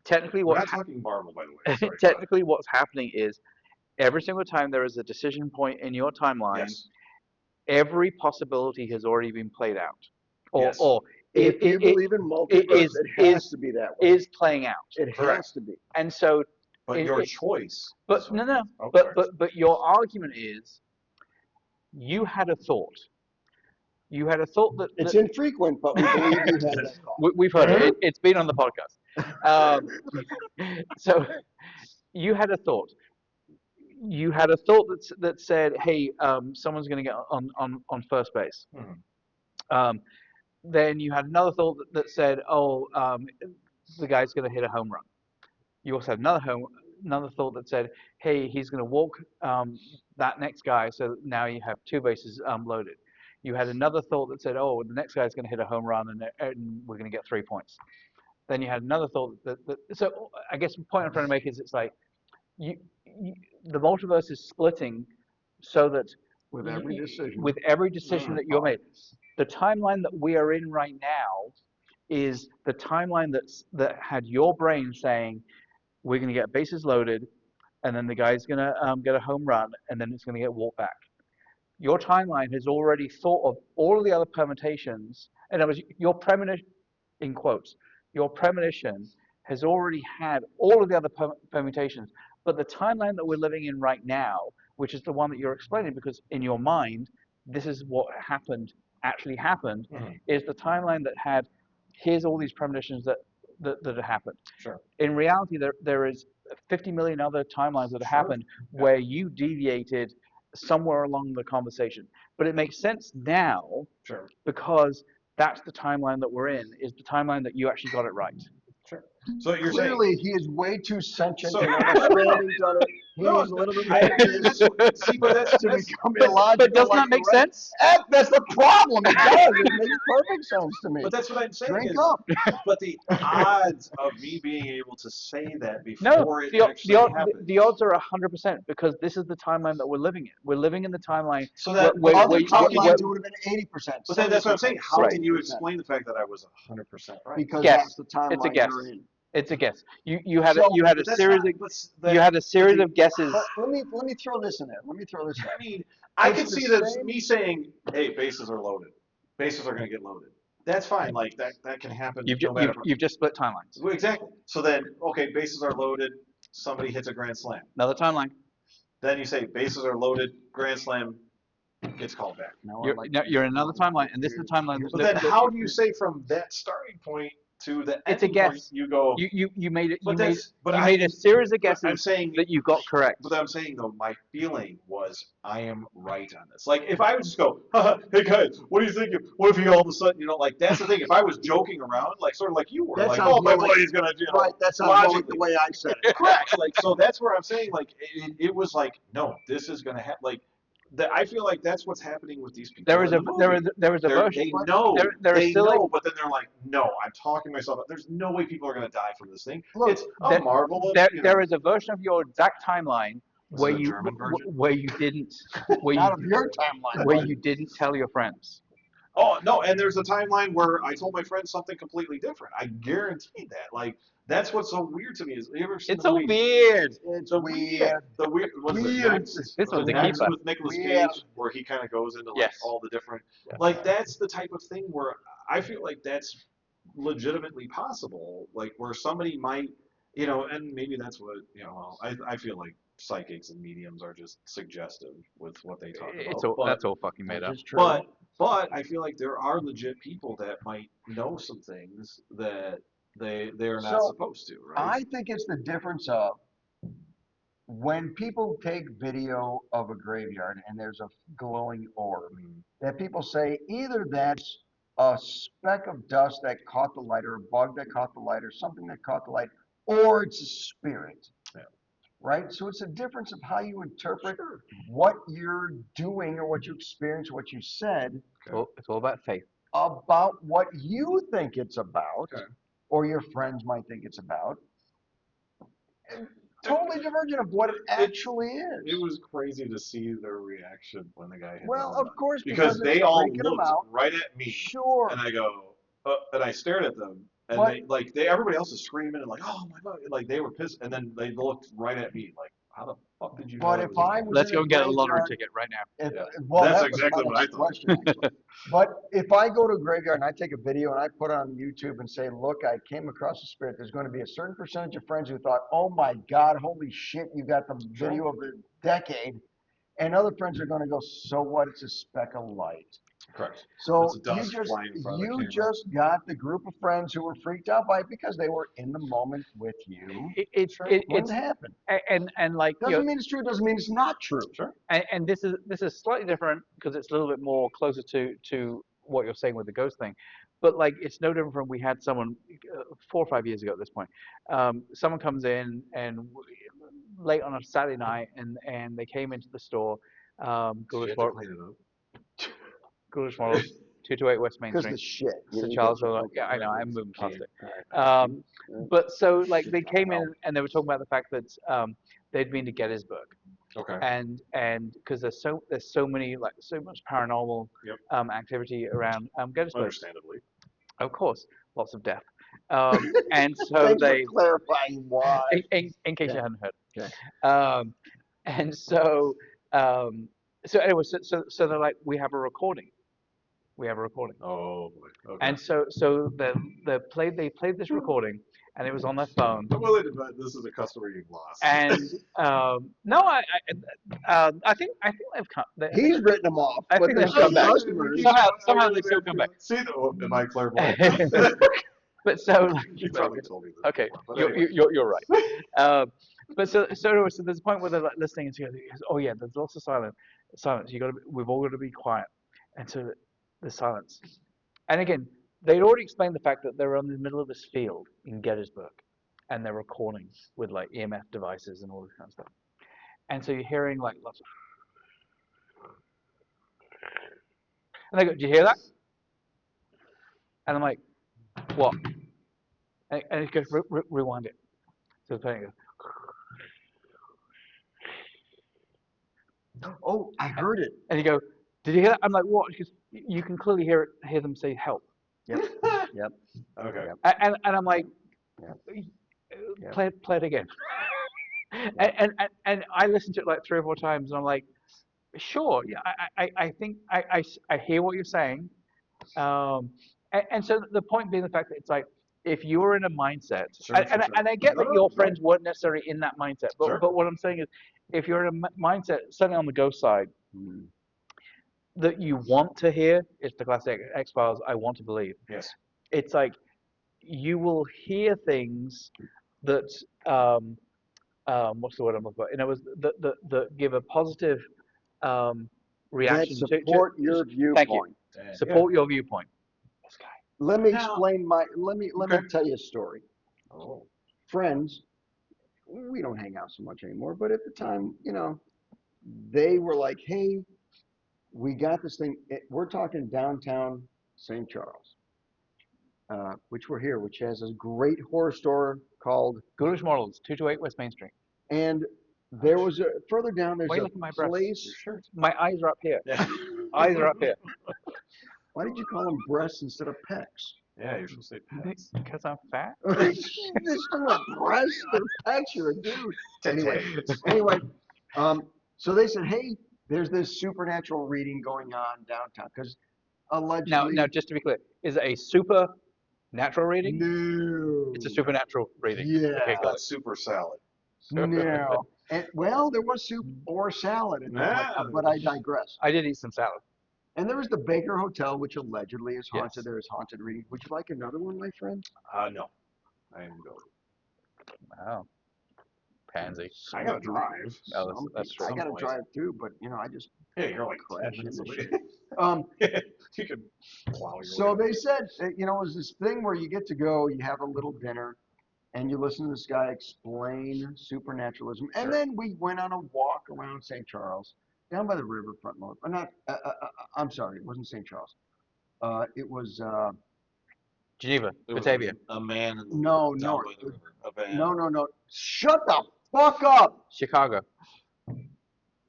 technically we're what not talking Marvel, by the way. Sorry. technically what's happening is every single time there is a decision point in your timeline, Yes. every possibility has already been played out, or Yes. or If you believe in multiverse, it has to be that way. is playing out, It Correct. has to be. and so. But it- your it- choice. But is- no, Oh, but sorry. but your argument is you had a thought. You had a thought that, It's that infrequent, but we believe you had that thought. we've heard it. It's been on the podcast. So you had a thought. You had a thought that said, "Hey, someone's going to get on first base." Mhm. Then you had another thought that said, "Oh, the guy's going to hit a home run." You also had another thought that said, "Hey, he's going to walk that next guy, so now you have two bases loaded." You had another thought that said, "Oh, the next guy's going to hit a home run, and we're going to get 3 points." Then you had another thought so I guess the point I'm trying to make is it's like you, the multiverse is splitting so that With every decision. with every decision that you're made. Thoughts. The timeline that we are in right now is the timeline that had your brain saying we're going to get bases loaded, and then the guy's going to get a home run, and then it's going to get walked back. Your timeline has already thought of all of the other permutations. In other words, your premonition, in quotes, your premonition has already had all of the other permutations. But the timeline that we're living in right now, which is the one that you're explaining, because in your mind, this is what actually happened, is the timeline that had, here's all these premonitions that have happened. Sure. In reality, there is 50 million other timelines that have happened where you deviated somewhere along the conversation. But it makes sense now because that's the timeline that we're in, is the timeline that you actually got it right. Sure. So you're Clearly, saying he is way too sentient So- and understanding to other. He No, needs a little bit more I- of this see, but that's to become But illogical. doesn't like that make the rest. sense? That's the problem. It does. It makes perfect sense to me. But that's what I'm saying. Drink is, up. But the odds of me being able to say that No, before it actually happens. the odds are 100% because this is the timeline that we're living in. We're living in the timeline. So that Other how can timelines you? would have been 80%. But then that's what I'm saying. How Right. can you explain the fact that I was 100% right? Because Guess. that's the timeline It's a guess. you're in. It's a guess. You had So- you had a But that's series not- of but you had a series of guesses. But let me throw this in there. Let me throw this in. I mean, I It's can the see that same- me saying, "Hey, bases are loaded. Bases are going to get loaded." That's fine. Like that can happen. You've, no ju- matter. you've just split timelines. Well, exactly. So then, okay, bases are loaded. Somebody hits a grand slam. Another timeline. Then you say bases are loaded. Grand slam gets called back. Now I like You're in another timeline, and this is the timeline. Here's But the- then, how do you say from that starting point to the It's a ending point, guess. you go? You made it. But You made that's- but you I- made a series of but guesses I'm saying that you got correct. But I'm saying though, my feeling was I am right on this. Like if I would just go, haha, hey guys, what do you think? What if he all of a sudden, like that's the thing. If I was joking around, like sort of like you were, That like, sounds oh my more like- buddy's gonna, Right, that sounds more like logically. the way I said it. Correct. Like so, that's where I'm saying like it was like no, this is gonna happen. Like I feel like that's what's happening with these people. There is in a the there movie. is there is a They're- version. They know. there is they still know, but then they're like, no, I'm talking myself up. There's no way people are gonna die from this thing. Look, It's a there- marvel. Of, there is a version of your exact timeline Was where it a you German version? where you didn't where Not of you your timeline. where but- you didn't tell your friends. Oh no, and there's a timeline where I told my friend something completely different. I guarantee that. Like that's what's so weird to me is you ever seen It's the so movie? weird. It's The weird. The weird. What is it? Weird. Next? This was the Next keeper. with Nicolas Weird. Cage, where he kind of goes into like Yes. all the different. Like that's the type of thing where I feel like that's legitimately possible. Like where somebody might, and maybe that's what I feel like psychics and mediums are just suggestive with what they talk about. It's all but, that's all fucking made That up. is true. but I feel like there are legit people that might know some things that they're not So, supposed to, right? I think it's the difference of when people take video of a graveyard and there's a glowing orb, that people say either that's a speck of dust that caught the light or a bug that caught the light or something that caught the light, or it's a spirit. Yeah. Right? So it's a difference of how you interpret what you're doing or what you experienced, what you said It's all about faith. about what you think it's about, Okay. or your friends might think it's about. And totally divergent of what it actually is. It was crazy to see their reaction when the guy hit Well, the home of run. course, because it's they all freaking them looked out. right at me, Sure. and I go, and I stared at them, and But- everybody else is screaming and like, oh my god, like they were pissed, and then they looked right at me like, how the fuck did you? But know if it was I me? was Let's in go a and get a lottery graveyard- ticket right now. If, Yeah. well, That's that was exactly my what I next thought. question, actually. But if I go to a graveyard and I take a video and I put it on YouTube and say, look, I came across a spirit, there's going to be a certain percentage of friends who thought, oh my God, holy shit, you got the video of the decade. And other friends are going to go, so what? It's a speck of light. Correct. So It's dust flying in front of the camera. you just got the group of friends who were freaked out by it because they were in the moment with you. It's Wouldn't happen. and like Doesn't mean it's true. Doesn't mean it's not true. Sure. and this is slightly different because it's a little bit more closer to what you're saying with the ghost thing, but like it's no different from we had someone 4 or 5 years ago at this point. Someone comes in and late on a Saturday night and they came into the store. Did you Ghoulish have to clean it up? Ghoulish models. 228 West Main Because Street. the shit. You St. didn't Charles. get your- Road. okay, Yeah, I know. right, I'm moving past okay, it. all right. But so like they Shit, came hell. in and they were talking about the fact that they'd been to Gettysburg, Okay. and because there's so many like so much paranormal Yep. activity around Gettysburg. Understandably. Of course, lots of death. And so Thanks they, for clarifying why. in case you Yeah. hadn't heard. Okay. And so so anyway, so they're like, we have a recording. We have a recording. Oh boy. Okay. And so they played this recording, and it was on their phone. I'm willing to bet this is a customer you've lost. And no, I think they've come. He's written them off, I but think they're they've come still back. customers. Somehow they still come back. See, am I clairvoyant? But so like, You probably told me this. okay, before, but anyway. you're right. But so anyway, so there's a point where they're like listening and she goes, oh yeah, there's lots of silence. We've all got to be quiet. And so there's silence. And again, they'd already explained the fact that they're in the middle of this field in Gettysburg, and they're recording with like EMF devices and all this kind of stuff. And so you're hearing like lots of, and they go, "Do you hear that?" And I'm like, "What?" And it goes, "Rewind it." So the playing goes, Oh, I heard it. and you go, "Did you hear that?" I'm like, "What?" Because you can clearly hear them say help. Yep. Yep. Okay. Yep. And I'm like, Yep. play it again. And I listened to it like 3 or 4 times, and I'm like, sure, yeah, I think I hear what you're saying. And so the point being the fact that it's like, if you're in a mindset, Sure, and sure. I get that No, your no. friends weren't necessarily in that mindset, but Sure. what I'm saying is, if you're in a mindset, certainly on the ghost side, that you want to hear, it's the classic X-Files, I want to believe. Yes. It's like, you will hear things that, what's the word I'm looking for? And it was that give a positive That reaction support your thank you. viewpoint. Support your viewpoint. This guy. Let me Now- explain let me Okay. tell you a story. Oh. Friends, we don't hang out so much anymore, but at the time, they were like, hey, we got this thing. We're talking downtown St. Charles, which we're here, which has a great horror store called, Ghoulish Mortals, 228 West Main Street. and there was further down, there's Why are you a looking at my breasts? place. Your shirt. My eyes are up here. Yeah. Eyes are up here. Why did you call them breasts instead of pecs? Yeah, you're supposed to say pets. Because I'm fat. There's still a breast or pecs, you're a dude. Anyway, so they said, hey, there's this supernatural reading going on downtown, because allegedly. Now, just to be clear, is it a supernatural reading? No. It's a supernatural reading. Yeah. Okay, got it. Super salad. No. And, well, there was soup or salad in there, Yeah. but I digress. I did eat some salad. And there was the Baker Hotel, which allegedly is haunted. Yes. There is haunted reading. Would you like another one, my friend? No. I am going. Wow. Pansy. I gotta drive. Oh, that's true. I got to point. drive too, but I just Yeah, you're like 10 crash minutes into away. shit. You could plow your So way. they said, it was this thing where you get to go, you have a little dinner, and you listen to this guy explain supernaturalism. And Sure. then we went on a walk around St. Charles, down by the riverfront. I'm sorry, it wasn't St. Charles. It was, Geneva, There was Batavia, a man in no, down north. by the river. A van. No. Shut the fuck up! Chicago.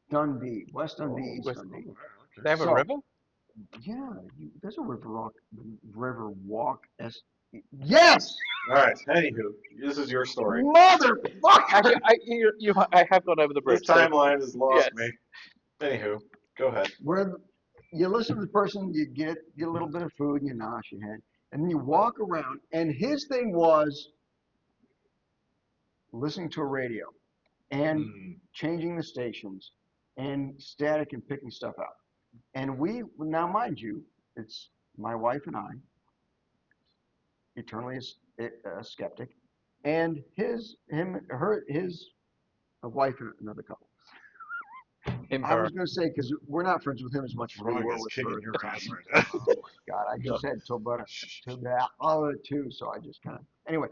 Dundee, West Dundee, East West- Dundee. They have a So- river? Yeah, there's a river walk. Yes! All right. Anywho, this is your story. Motherfucker! Actually, I have gone over the This bridge. so- timeline has lost Yes. me. Anywho, go ahead. Where you listen to the person, you get a little bit of food, and you nosh your head, and then you walk around, and his thing was listening to a radio and Mm. changing the stations and static and picking stuff out. And now mind you, it's my wife and I, eternally a skeptic, and his wife and another couple. Him, I her. was going to say, because we're not friends with him as much as we Roy were is with kicking her. your ass right now. Oh my God, I just said to that other two, so I just kind of, anyway,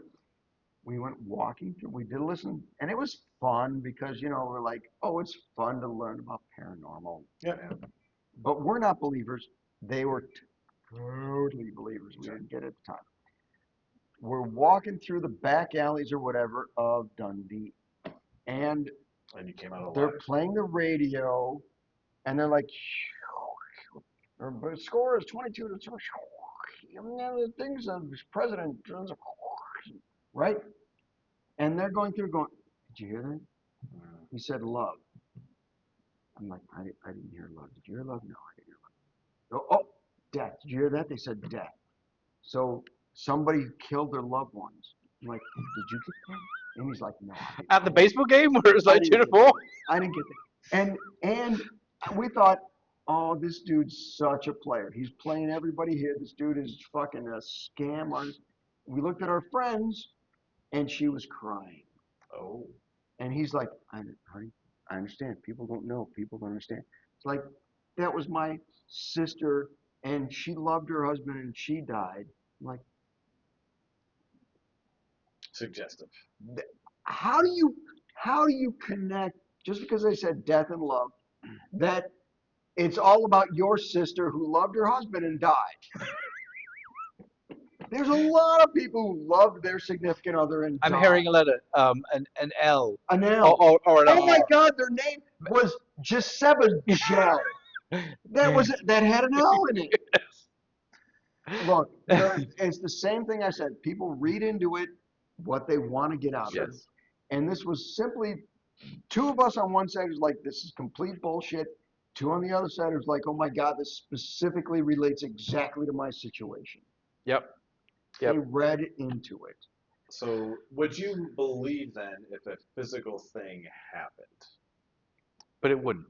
we went walking through, we did listen, and it was fun because, we're like, oh, it's fun to learn about paranormal. Yeah. But we're not believers. They were totally believers. We didn't get it at the time. We're walking through the back alleys or whatever of Dundee, and And you came out alive. they're playing the radio, and they're like, the score is 22 to 2. The things of president, right? And they're going through going, did you hear that? He said love. I'm like, I didn't hear love. Did you hear love? No, I didn't hear love. Oh, death. Did you hear that? They said death. So somebody killed their loved ones. I'm like, did you get that? And he's like, no. At the baseball game where it's like I 2 to didn't 4? I didn't get that. And we thought, oh, this dude's such a player. He's playing everybody here. This dude is fucking a scam artist. We looked at our friends, and she was crying. Oh. And he's like, honey, I understand. People don't know. People don't understand. It's like, that was my sister, and she loved her husband, and she died. I'm like, Suggestive. how do you connect, just because they said death and love, that it's all about your sister who loved her husband and died? There's a lot of people who loved their significant other and I'm died. hearing a letter, an L. An L. Or an Oh R. my God, their name was Giuseppe Gel. That had an L in it. Look, it's the same thing I said. People read into it what they want to get out of it. Yes. And this was simply two of us on one side was like, this is complete bullshit. Two on the other side was like, oh my God, this specifically relates exactly to my situation. Yep. They read into it. So would you believe then if a physical thing happened? But it wouldn't.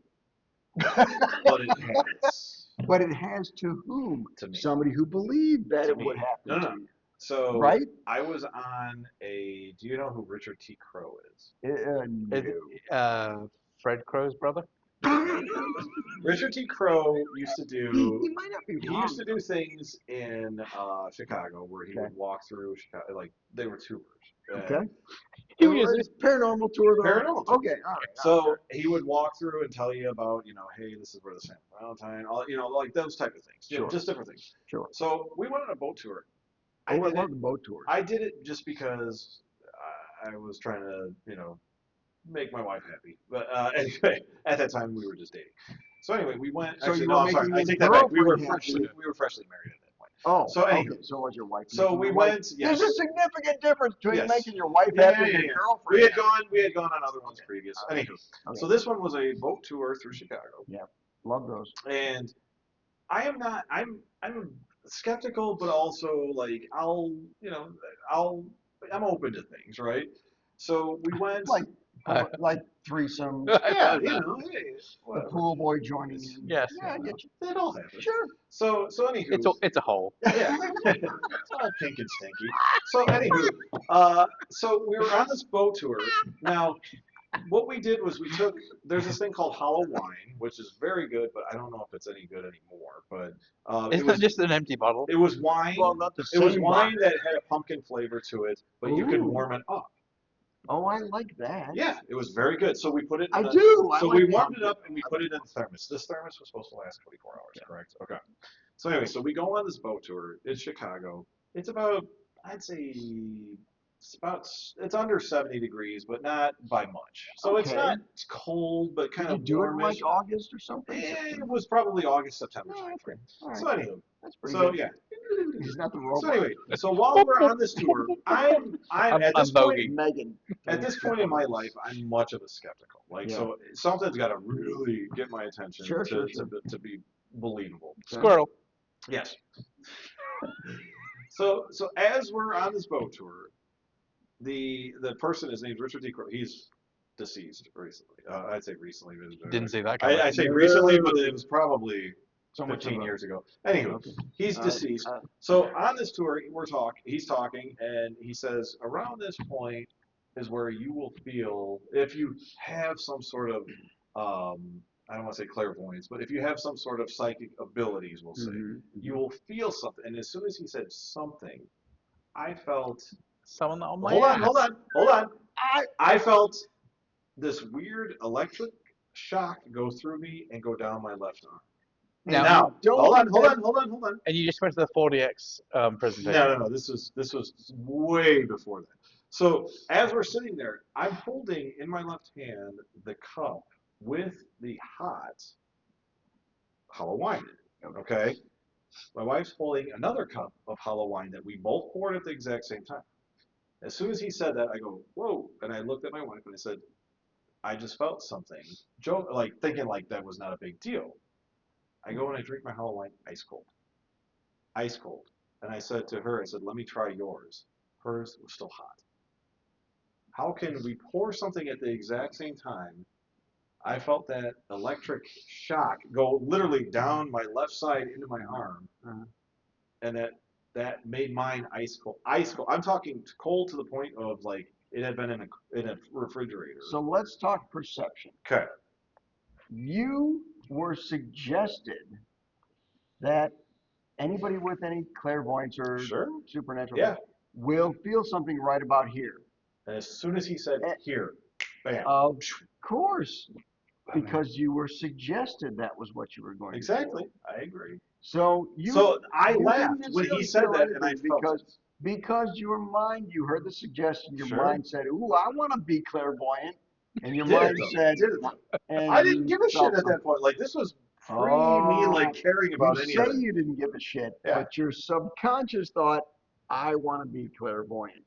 But it has. But it has to whom? To me. Somebody who believed that To it me. would happen No, to no. you. So Right? I was on a. Do you know who Richard T. Crowe is? No. Fred Crow's brother? Richard T. Crowe used to He do. might not be He wrong. used to do things in Chicago where he Okay. would walk through Chicago, like they were tours. Okay. He was It's paranormal tour though. Paranormal tour. Okay, all right. So he would walk through and tell you about, hey, this is where the San Valentine, all, like those type of things. Sure. Just different things. Sure. So we went on a boat tour. I love the boat tours. I did it just because I was trying to, make my wife happy. But anyway, at that time we were just dating. So anyway, we went. So Actually, you no, were I'm sorry. making I take your that back. We were girlfriend happy. freshly married at that point. Oh, So anyway, okay. So was your wife? So making we your went. wife- Yes. There's a significant difference between Yes. making your wife Yeah, happy yeah, and yeah. your girlfriend. We had happy. gone on other ones previous. Anywho, Okay. so this one was a boat tour through Chicago, Love those. and I am not. I'm skeptical, but also like I'm open to things, right? So we went. Like threesome. Yeah, Yeah. hey, The whatever. pool boy joining in. Yes. Yeah, I get you. That all happens. Sure. So anywho, It's a hole. yeah, it's all pink and stinky. So anywho, so we were on this boat tour. Now, what we did was there's this thing called hollow wine, which is very good, but I don't know if it's any good anymore. But It's it not was just an empty bottle. it was wine. Well, not the It was same wine that had a pumpkin flavor to it, but you could Ooh. warm it up. Oh, I like that. Yeah, it was very good. So we put it. I In do. I So like we warmed it pumpkin. up and we put it in the thermos. This thermos was supposed to last 24 hours, correct? Okay. So anyway, so we go on this boat tour. It's Chicago. It's about, I'd say, it's under 70 degrees, but not by much. So it's Okay. not it's cold, but kind Did of you do it in warmish. like August or something? It was probably August, September Oh, timeframe. okay. All right. So anywho, That's pretty so good. yeah. He's not the So robot. anyway, so while we're on this tour, I'm at this I'm point. voguing. Megan. At this point in my life, I'm much of a skeptical. Like, so something's got to really get my attention Sure. to be believable. Squirrel. Yes. So as we're on this boat tour, the person, his name's Richard D. Crowe. He's deceased recently. I'd say recently. But Didn't see that coming. I say recently, but it was probably So much 15 of a- years ago. Anywho, Okay. he's deceased. So on this tour, he's talking, and he says, around this point is where you will feel, if you have some sort of, I don't want to say clairvoyance, but if you have some sort of psychic abilities, we'll say, Mhm. you will feel something. And as soon as he said something, I felt, Someone on my hold ass. on. I felt this weird electric shock go through me and go down my left arm. Now, Now, don't hold on. and you just went to the 40x presentation. No. This was way before that. So as we're sitting there, I'm holding in my left hand the cup with the hot hollow wine in it. Okay. My wife's holding another cup of hollow wine that we both poured at the exact same time. As soon as he said that, I go, whoa. And I looked at my wife and I said, I just felt something. Joe, like thinking like that was not a big deal. I go and I drink my hollow wine ice cold. Ice cold. And I said to her, I said, let me try yours. Hers was still hot. How can we pour something at the exact same time? I felt that electric shock go literally down my left side into my arm. And that made mine ice cold. Ice cold. I'm talking cold to the point of like it had been in a refrigerator. So let's talk perception. Okay. You were suggested that anybody with any clairvoyance or Sure. supernatural will feel something right about here. And as soon as he said here, bam. Of course, because you were suggested that was what you were going to do. Exactly. I agree. So I you laughed didn't when he necessarily said feel that, and I anything felt it. because your mind, you heard the suggestion, your Sure. mind said, "Ooh, I want to be clairvoyant," and your Did it, mind though. said, Did it, though. and I didn't you give a shit felt at that point. Like this was pre me like Oh, caring about you any say of it. you didn't give a shit, Yeah. but your subconscious thought, I want to be clairvoyant.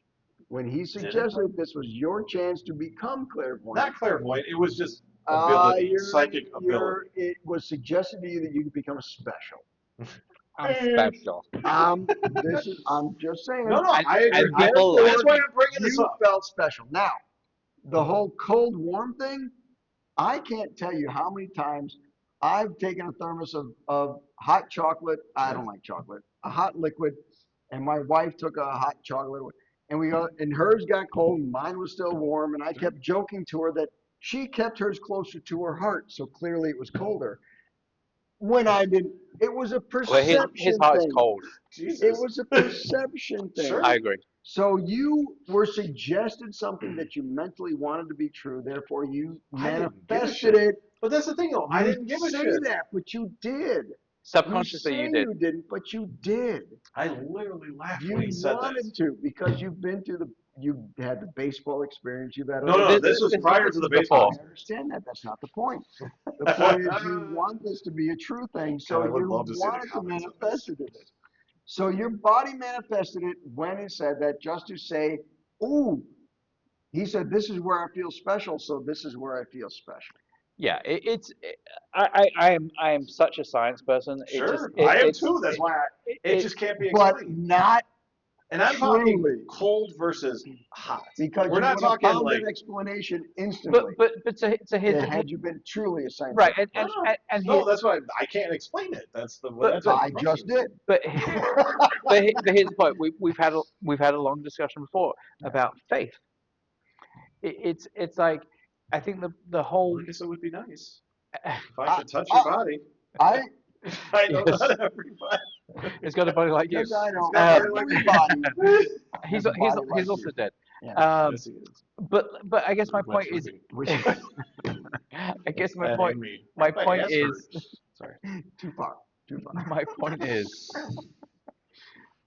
When he it, suggested this was your chance to become clairvoyant, Not clairvoyant. It was just ability, psychic ability. it was suggested to you that you could become special. I'm special. I'm just saying. No, And- I agree. and people That's like why me. I'm bringing this You up. felt special. Now, the whole cold warm thing, I can't tell you how many times I've taken a thermos of hot chocolate. I don't like chocolate, a hot liquid, and my wife took a hot chocolate and hers got cold and mine was still warm. And I kept joking to her that she kept hers closer to her heart. So clearly it was colder. When I didn't, it was a Well, perception his heart is thing. cold. Jesus. It was a perception thing. Sure. I agree. So you were suggested something that you mentally wanted to be true, therefore you I didn't give a manifested shit. it. But that's the thing, though. I You didn't give a say shit. that, but you did. Subconsciously, you you say did. you didn't, but you did. I literally laughed You when he said that. wanted to because you've been through you've had the baseball experience. You've had No, this this was prior to the before. baseball. I understand that. That's not the point. The point is you want this to be a true thing, so God, I would you love to see the wanted to comments on manifest it. So your body manifested it when he said that, just to say, "Ooh," he said, "This is where I feel special, so this is where I feel special." Yeah, I am such a science person. Sure. I am too. That's why it just can't be But explained. not And I'm truly. talking cold versus hot. Because We're you not would have talking found like an explanation instantly. but to his Had you been truly a scientist. right and no, his, that's why I can't explain it. That's the But- that's what I just did. but here's the point. We've had a long discussion before about faith. It's like I think the whole I guess it would be nice it's if I could touch your body. I I know Yes. not everybody. got a body like you. because I know got everybody. He's has a body like also you. dead. Yeah. Yes, he is. But I guess my Much point for is me. I guess my That point and me. my My point ass is hurt. Sorry. Too far. my point is You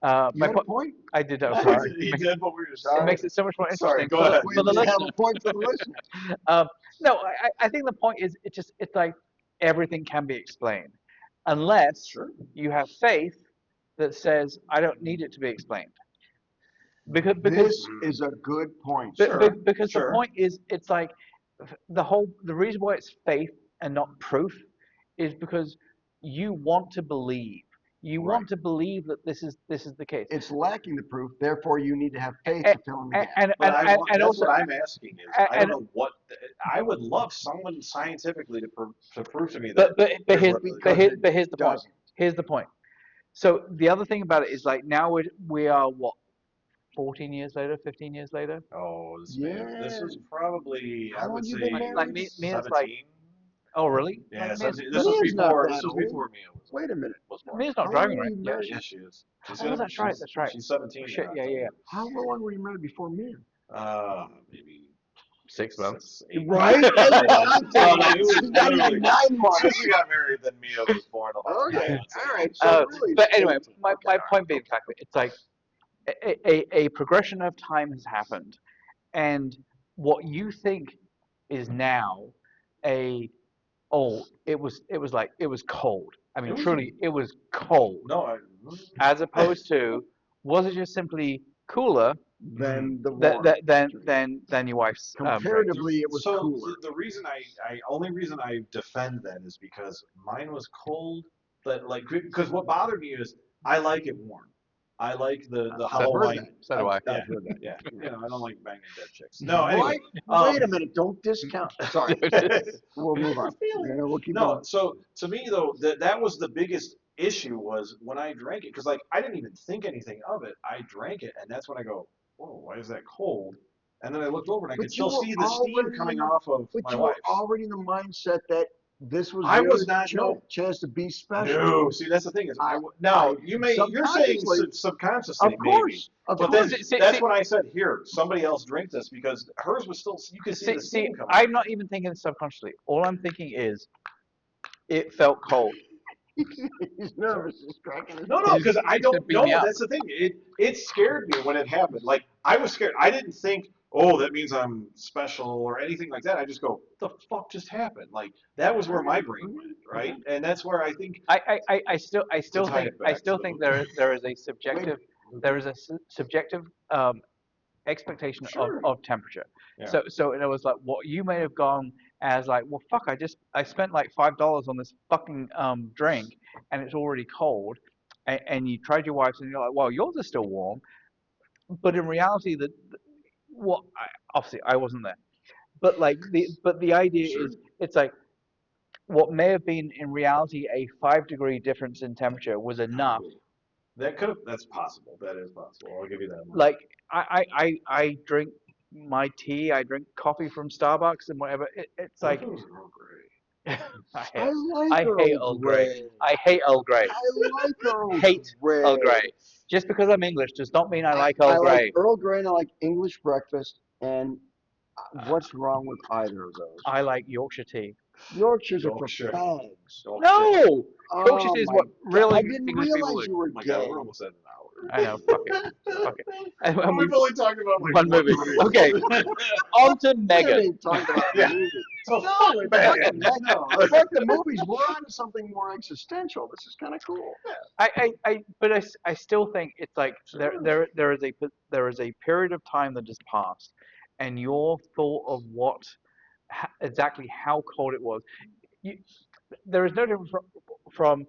my had a point point? I did that. He Sorry. did what we were It saying. makes it so much more Sorry, interesting go ahead. for the We have listener. a point for the listener. No, I think the point is it's like everything can be explained unless Sure. you have faith that says I don't need it to be explained. Because This is a good point. because the sure. point is it's like the reason why it's faith and not proof is because you want to believe. You want to believe that this is the case. It's lacking the proof, therefore you need to have faith to fill in the gap. And But I want, that's also what I'm asking is I and- don't know what I would love someone scientifically to prove to me that. but here's because here's the point. doesn't. Here's the point. So the other thing about it is like now we are what 14 years later, 15 years later. Oh, this is probably How I long would you say been married? Like me it's 17. like oh really? Yeah, Like, 17. Mia's not that This was old. before Mia was. Wait a minute. Was born. Mia's not How driving long right. were you Yeah, married? yes, she is. She's Oh, that's right. That's right. She's 17. Shit, in yeah. October. How long were you married before me? Maybe 6 months. 8 Right? months. That's what I'm saying. It was It's not even literally 9 months. since we got married, then Mia was born about 9 Okay, months ago. all right. So really, But it's anyway, 18. my Okay, all point right, being, okay. the fact that it's like a progression of time has happened, and what you think is now a it was cold. I mean, It was truly, it was cold. no. As opposed to, was it just simply cooler Then the warm. than your wife's drink? Comparatively, it was So cooler. the reason I only reason I defend that is because mine was cold, but like because what bothered me is I like it warm. I like the I've hollow heard white. that. So do I. Yeah, I've heard that. yeah. Yeah. You know, I don't like banging dead chicks. No, anyway. Right? Wait a minute. Don't discount. Sorry. We'll move on. Yeah, we'll keep No, going. so to me though, that was the biggest issue was when I drank it because like I didn't even think anything of it. I drank it, and that's when I go, "Whoa, why is that cold?" And then I looked over and I could But you still were see the steam already coming in the, off of but my you were wife's. already in the mindset that this was I your was not no. chance to be special. No, see that's the thing is I, now I you're saying subconsciously, subconsciously of maybe, course, of but then course. that's when I said here somebody else drink this because hers was still you could see the steam coming. I'm not even thinking subconsciously. All I'm thinking is it felt cold. He's nervous. He's cracking his No, because I It's gonna don't beat me know. up. That's the thing. It scared me when it happened. Like I was scared. I didn't think, oh, that means I'm special or anything like that. I just go, what the fuck just happened? Like that was where my brain went, right? And that's where I think I still tie think it back to the think movie. there is a Wait, subjective expectation Sure. of temperature. Yeah. So it was like what you may have gone as like, well, fuck, I spent like $5 on this fucking drink and it's already cold, and you tried your wife's and you're like, well, yours is still warm, but in reality, what obviously I wasn't there, but like the idea Sure. is it's like what may have been in reality a 5 degree difference in temperature was enough. That could have. That's possible. That is possible. I'll give you that one. Like I drink my tea, I drink coffee from Starbucks and whatever. It's What if like it was Earl Grey? I I hate like I hate Earl Earl Grey. Grey. I hate Earl Grey. I like Earl Hate Earl Grey. Grey. Just because I'm English does not mean I like I Earl like Grey. Earl Grey and I like English breakfast. And what's wrong with either of those? I like Yorkshire tea. Yorkshires are for Yorkshire. fags. Yorkshire. No, Yorkshire Oh tea is my what real God! I didn't English people realize do. you were Oh my gay. God, we're almost at an hour. I know. Fuck it. Fuck it. And Well, we've only talked about like one movie. movie. Okay. On to We haven't Megan. even talked about the Yeah. movie. So No, fuck it's Megan. fucking no. Fuck the movies. We're on to something more existential. This is kind of cool. But I still think it's like Sure. there is a period of time that has passed, and your thought of what exactly how cold it was, you, there is no difference from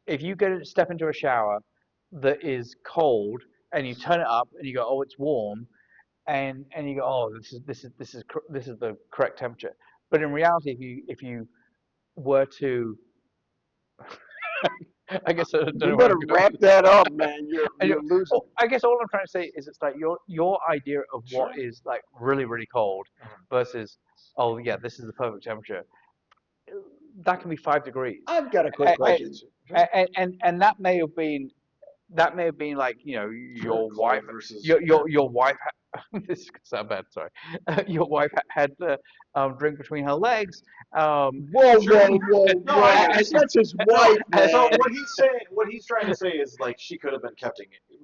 if you step into a shower that is cold and you turn it up and you go, oh, it's warm, and you go, oh, this is the correct temperature. But in reality, if you were to I guess I don't You know where better I'm going. wrap that up, man. You're And you're losing. I guess all I'm trying to say is it's like your idea of what Sure. is like really really cold versus, oh yeah, this is the perfect temperature. That can be 5 degrees, I've got a quick and question. and that may have been like, you know, Sure. your Cold wife versus your wife this is gonna sound bad, sorry. Your wife had the drink between her legs, Whoa, Sure. whoa. No, I and, That's his no, wife, man. So what he's trying to say is like she could have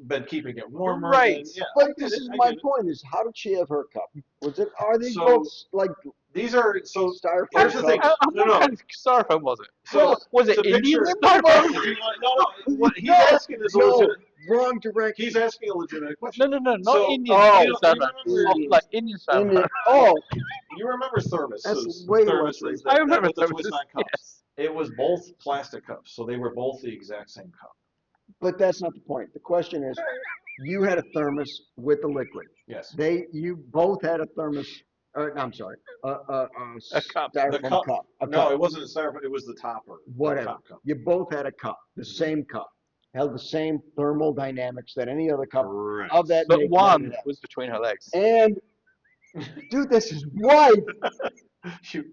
been keeping it warmer. Right. And, yeah, I But get this it, is I my get it. point: is how did she have her cup? Was it? Are these So- both like These are so. styrofoam Here's the thing. cups? what No. kind of styrofoam was it? So Was it to Indian picture. styrofoam? If you want, no. What he's No, asking is a no, legitimate. wrong direction. He's asking a legitimate No, question. no, not So, Indian oh, styrofoam. you Oh, like Indian styrofoam. Oh, You remember thermoses? That's way less Thermoses racist. that, I remember with the twist thermoses, on cups. yes. It was both plastic cups, so they were both the exact same cup. but that's not the point. The question is, you had a thermos with the liquid. Yes. You both had a thermos. I'm sorry, A cup. The styrofoam cup. A No, cup. it wasn't a styrofoam. It was the topper. the Whatever. top cup. You both had a cup, the same cup, held the same thermal dynamics that any other cup Correct. of that But make one would have. was between her legs. And dude, that's his wife. You,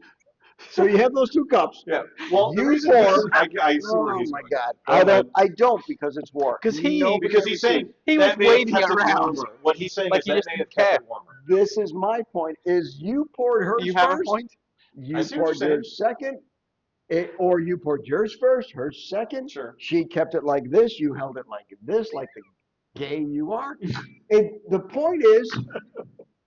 So you have those 2 cups. Yeah. Well, the You reason pour. I see where Oh he's my going. God! Go I ahead. don't because it's war. Because Because he's saying he was that may have waving kept it it around warmer. What he's saying like is he that just may have didn't kept care. it warmer. This is my point. Is you poured hers You have a first. point? I You see what poured you're yours second. Or you poured yours first, hers second. Sure. She kept it like this. You held it like this, like the gay you are. The point is,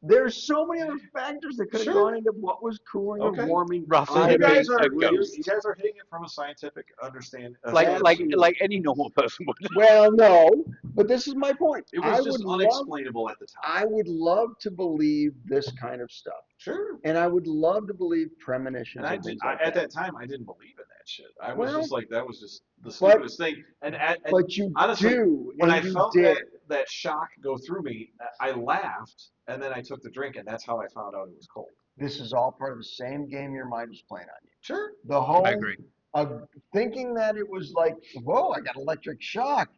there's so many other factors that could have Sure. gone into what was cooling or Okay. warming. Russell, So you you being guys a are ghost. you guys are hitting it from a scientific understanding. Absolutely. any normal person would. Well, no, but this is my point. It was just unexplainable at the time. I would love to believe this kind of stuff, Sure. and I would love to believe premonitions And and things like at that. that time, I didn't believe in that shit. I was Well, just like, that was just the stupidest thing. And But you honestly, do, when and I you felt did. that shock go through me, I laughed, and then I took the drink, and that's how I found out it was cold. This is all part of the same game your mind was playing on you. Sure. The whole I agree. thinking that it was like, whoa, I got electric shock.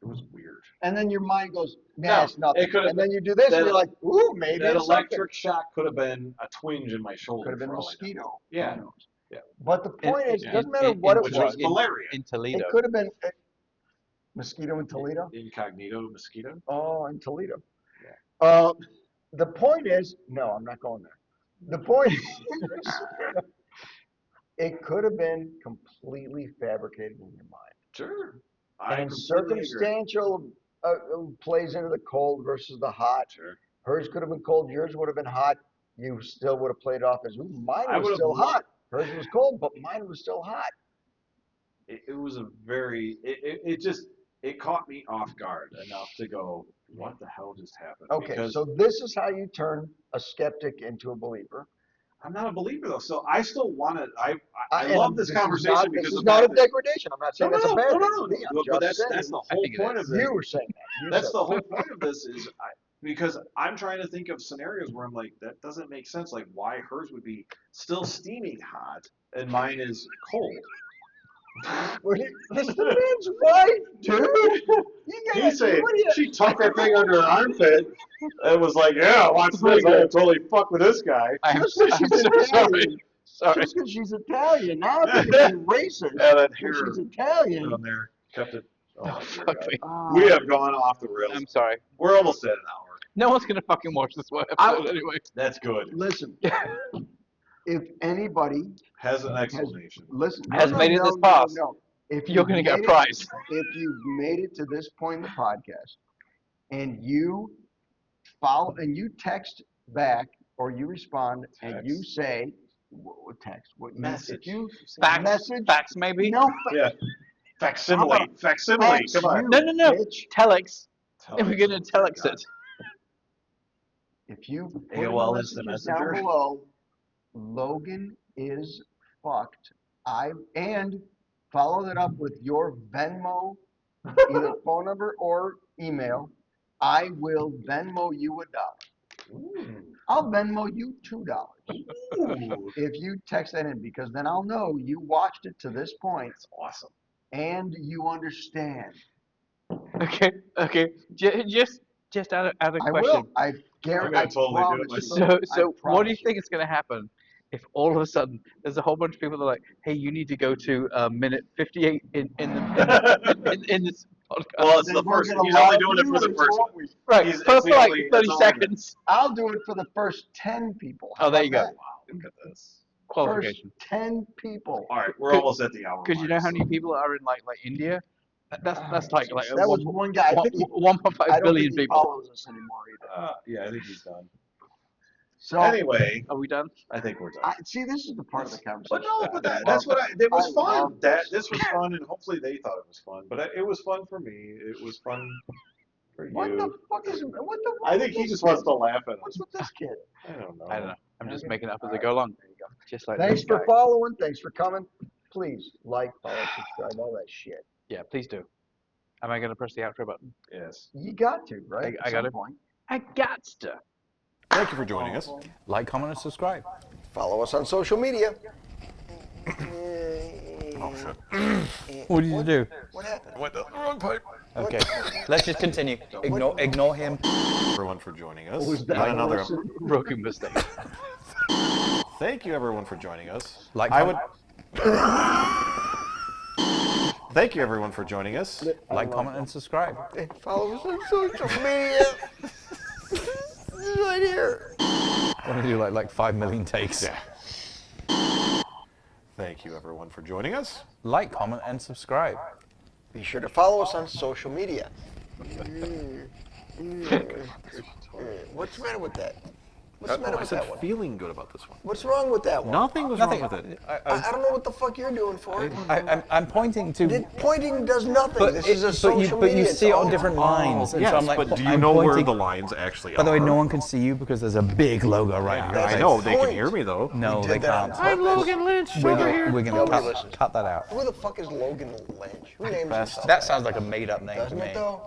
It was weird. And then your mind goes, No, nah, it's nothing. it could've And then you do this, that- and you're like, ooh, maybe That it's something. electric shock could have been a twinge in my shoulder. Could have been for a all I know. mosquito. Yeah. Who knows? Yeah. But the point is, it doesn't matter in- what in- it Which was. was malaria. In Toledo. It could have been mosquito in Toledo. Incognito mosquito. Oh, in Toledo. Yeah. The point is, no, I'm not going there. The point is, it could have been completely fabricated in your mind. Sure. And circumstantial plays into the cold versus the hot. Sure. Hers could have been cold. Yours would have been hot. You still would have played off as, ooh, mine I was would have still loved- hot. Hers was cold, but mine was still hot. It was a very. It caught me off guard enough to go, what the hell just happened? Okay, Because so this is how you turn a skeptic into a believer. I'm not a believer though, so I still want to. I And love this conversation because this is the not a fact that- degradation. I'm not saying that's a bad thing. no. to me. I'm But just that's saying, the I whole think it point is. of it. you were saying that. You That's said the whole point of this is because I'm trying to think of scenarios where I'm like, that doesn't make sense. Like why hers would be still steaming hot and mine is cold. This the man's right, dude. You He's guys, saying what do you? she tucked that thing under her armpit and was like, yeah, watch this. I can totally fuck with this guy. Just because she's so Italian. Sorry. Just because she's Italian. Now I'm thinking racist. And then Because here she's Italian. down there kept it. Oh, dear Fuck God. me. We have gone off the rails. I'm sorry. We're almost at an hour. No one's gonna fucking watch this one episode anyway. That's good. Listen, if anybody Has an explanation. listen, Has made it this far. no. If You're gonna get a prize. If you've made it to this point in the podcast, and you follow and you text back or you respond and you Text. say what text? What you, Message. If you Facts, message, facts maybe. no, Yeah. Facsimile. How Facsimile. facts, Come on. you No. bitch. Telex. Tell And we're us gonna what you telex got. it. If you put in AOL the is the messages down messenger. below, Logan is fucked. And follow that up with your Venmo, either phone number or email. I will Venmo you $1. Ooh. I'll Venmo you $2 Ooh. if you text that in, because then I'll know you watched it to this point That's awesome. and you understand. Okay. Just out of I question. will. I guarantee. I'm gonna totally do it myself. So what do you promise think is going to happen if all of a sudden there's a whole bunch of people that are like, hey, you need to go to minute 58 in this podcast. Well, it's Then the we're first. gonna He's only love doing it for the viewers, first one. won't we? Right, He's- for it's the like only- 30 it's only seconds. I'll do it for the first 10 people. How Oh, there about you go. that? Wow, look at this. Qualification. First 10 people. All right, we're Could- almost at the hour. Because you know mark, how many so- people are in like India? That's like That was one guy. I think he, 1.5 I don't billion think he people. follows us anymore either. Yeah, I think he's done. So Anyway, Are we done? I think we're done. see, this is the part of the conversation. But no, but that's what it was I fun. love this. This was fun, and hopefully they thought it was fun. But it was fun for me. It was fun for What you. the fuck is? What the? I think he just wants to laugh at What's us. with this kid? I don't know. I don't know. I'm just Okay. making it up as I go along. There you go. Just like Thanks this for guy. following. Thanks for coming. Please like, follow, subscribe, all that shit. Yeah, please do. Am I going to press the outro button? Yes. You got to, right? I At got some it. point. I got to. Thank you for joining us. Like, comment, and subscribe. Follow us on social media. What did you do? What happened? Went down the wrong pipe. Okay, let's just continue. Ignore him. Everyone for joining us. Was that Yet another Wilson? Broken mistake. Thank you, everyone, for joining us. Like, I would. Thank you, everyone, for joining us. Like, comment, and subscribe. Follow us on social media. This is right here. Want to do like 5 million takes? Yeah. Thank you, everyone, for joining us. Like, comment, and subscribe. Be sure to follow us on social media. What's the matter with that? What's the matter I with said that one? feeling good about this one. What's wrong with that one? Nothing was Nothing. wrong with it. I don't know what the fuck you're doing for it. I'm pointing to. Pointing does nothing. But, This is a but social you media. see it on different lines. And Yes, so I'm like, but do you I'm know where pointing- the lines actually are? By the way, no one can see you because there's a big logo right here. I know, they can hear me, though. No, We they did that on can't. purpose. I'm Logan Lynch, We're over here. gonna Nobody listens. cut that out. Who the fuck is Logan Lynch? Who names Best. himself? That sounds like a made-up name to Doesn't me. it though?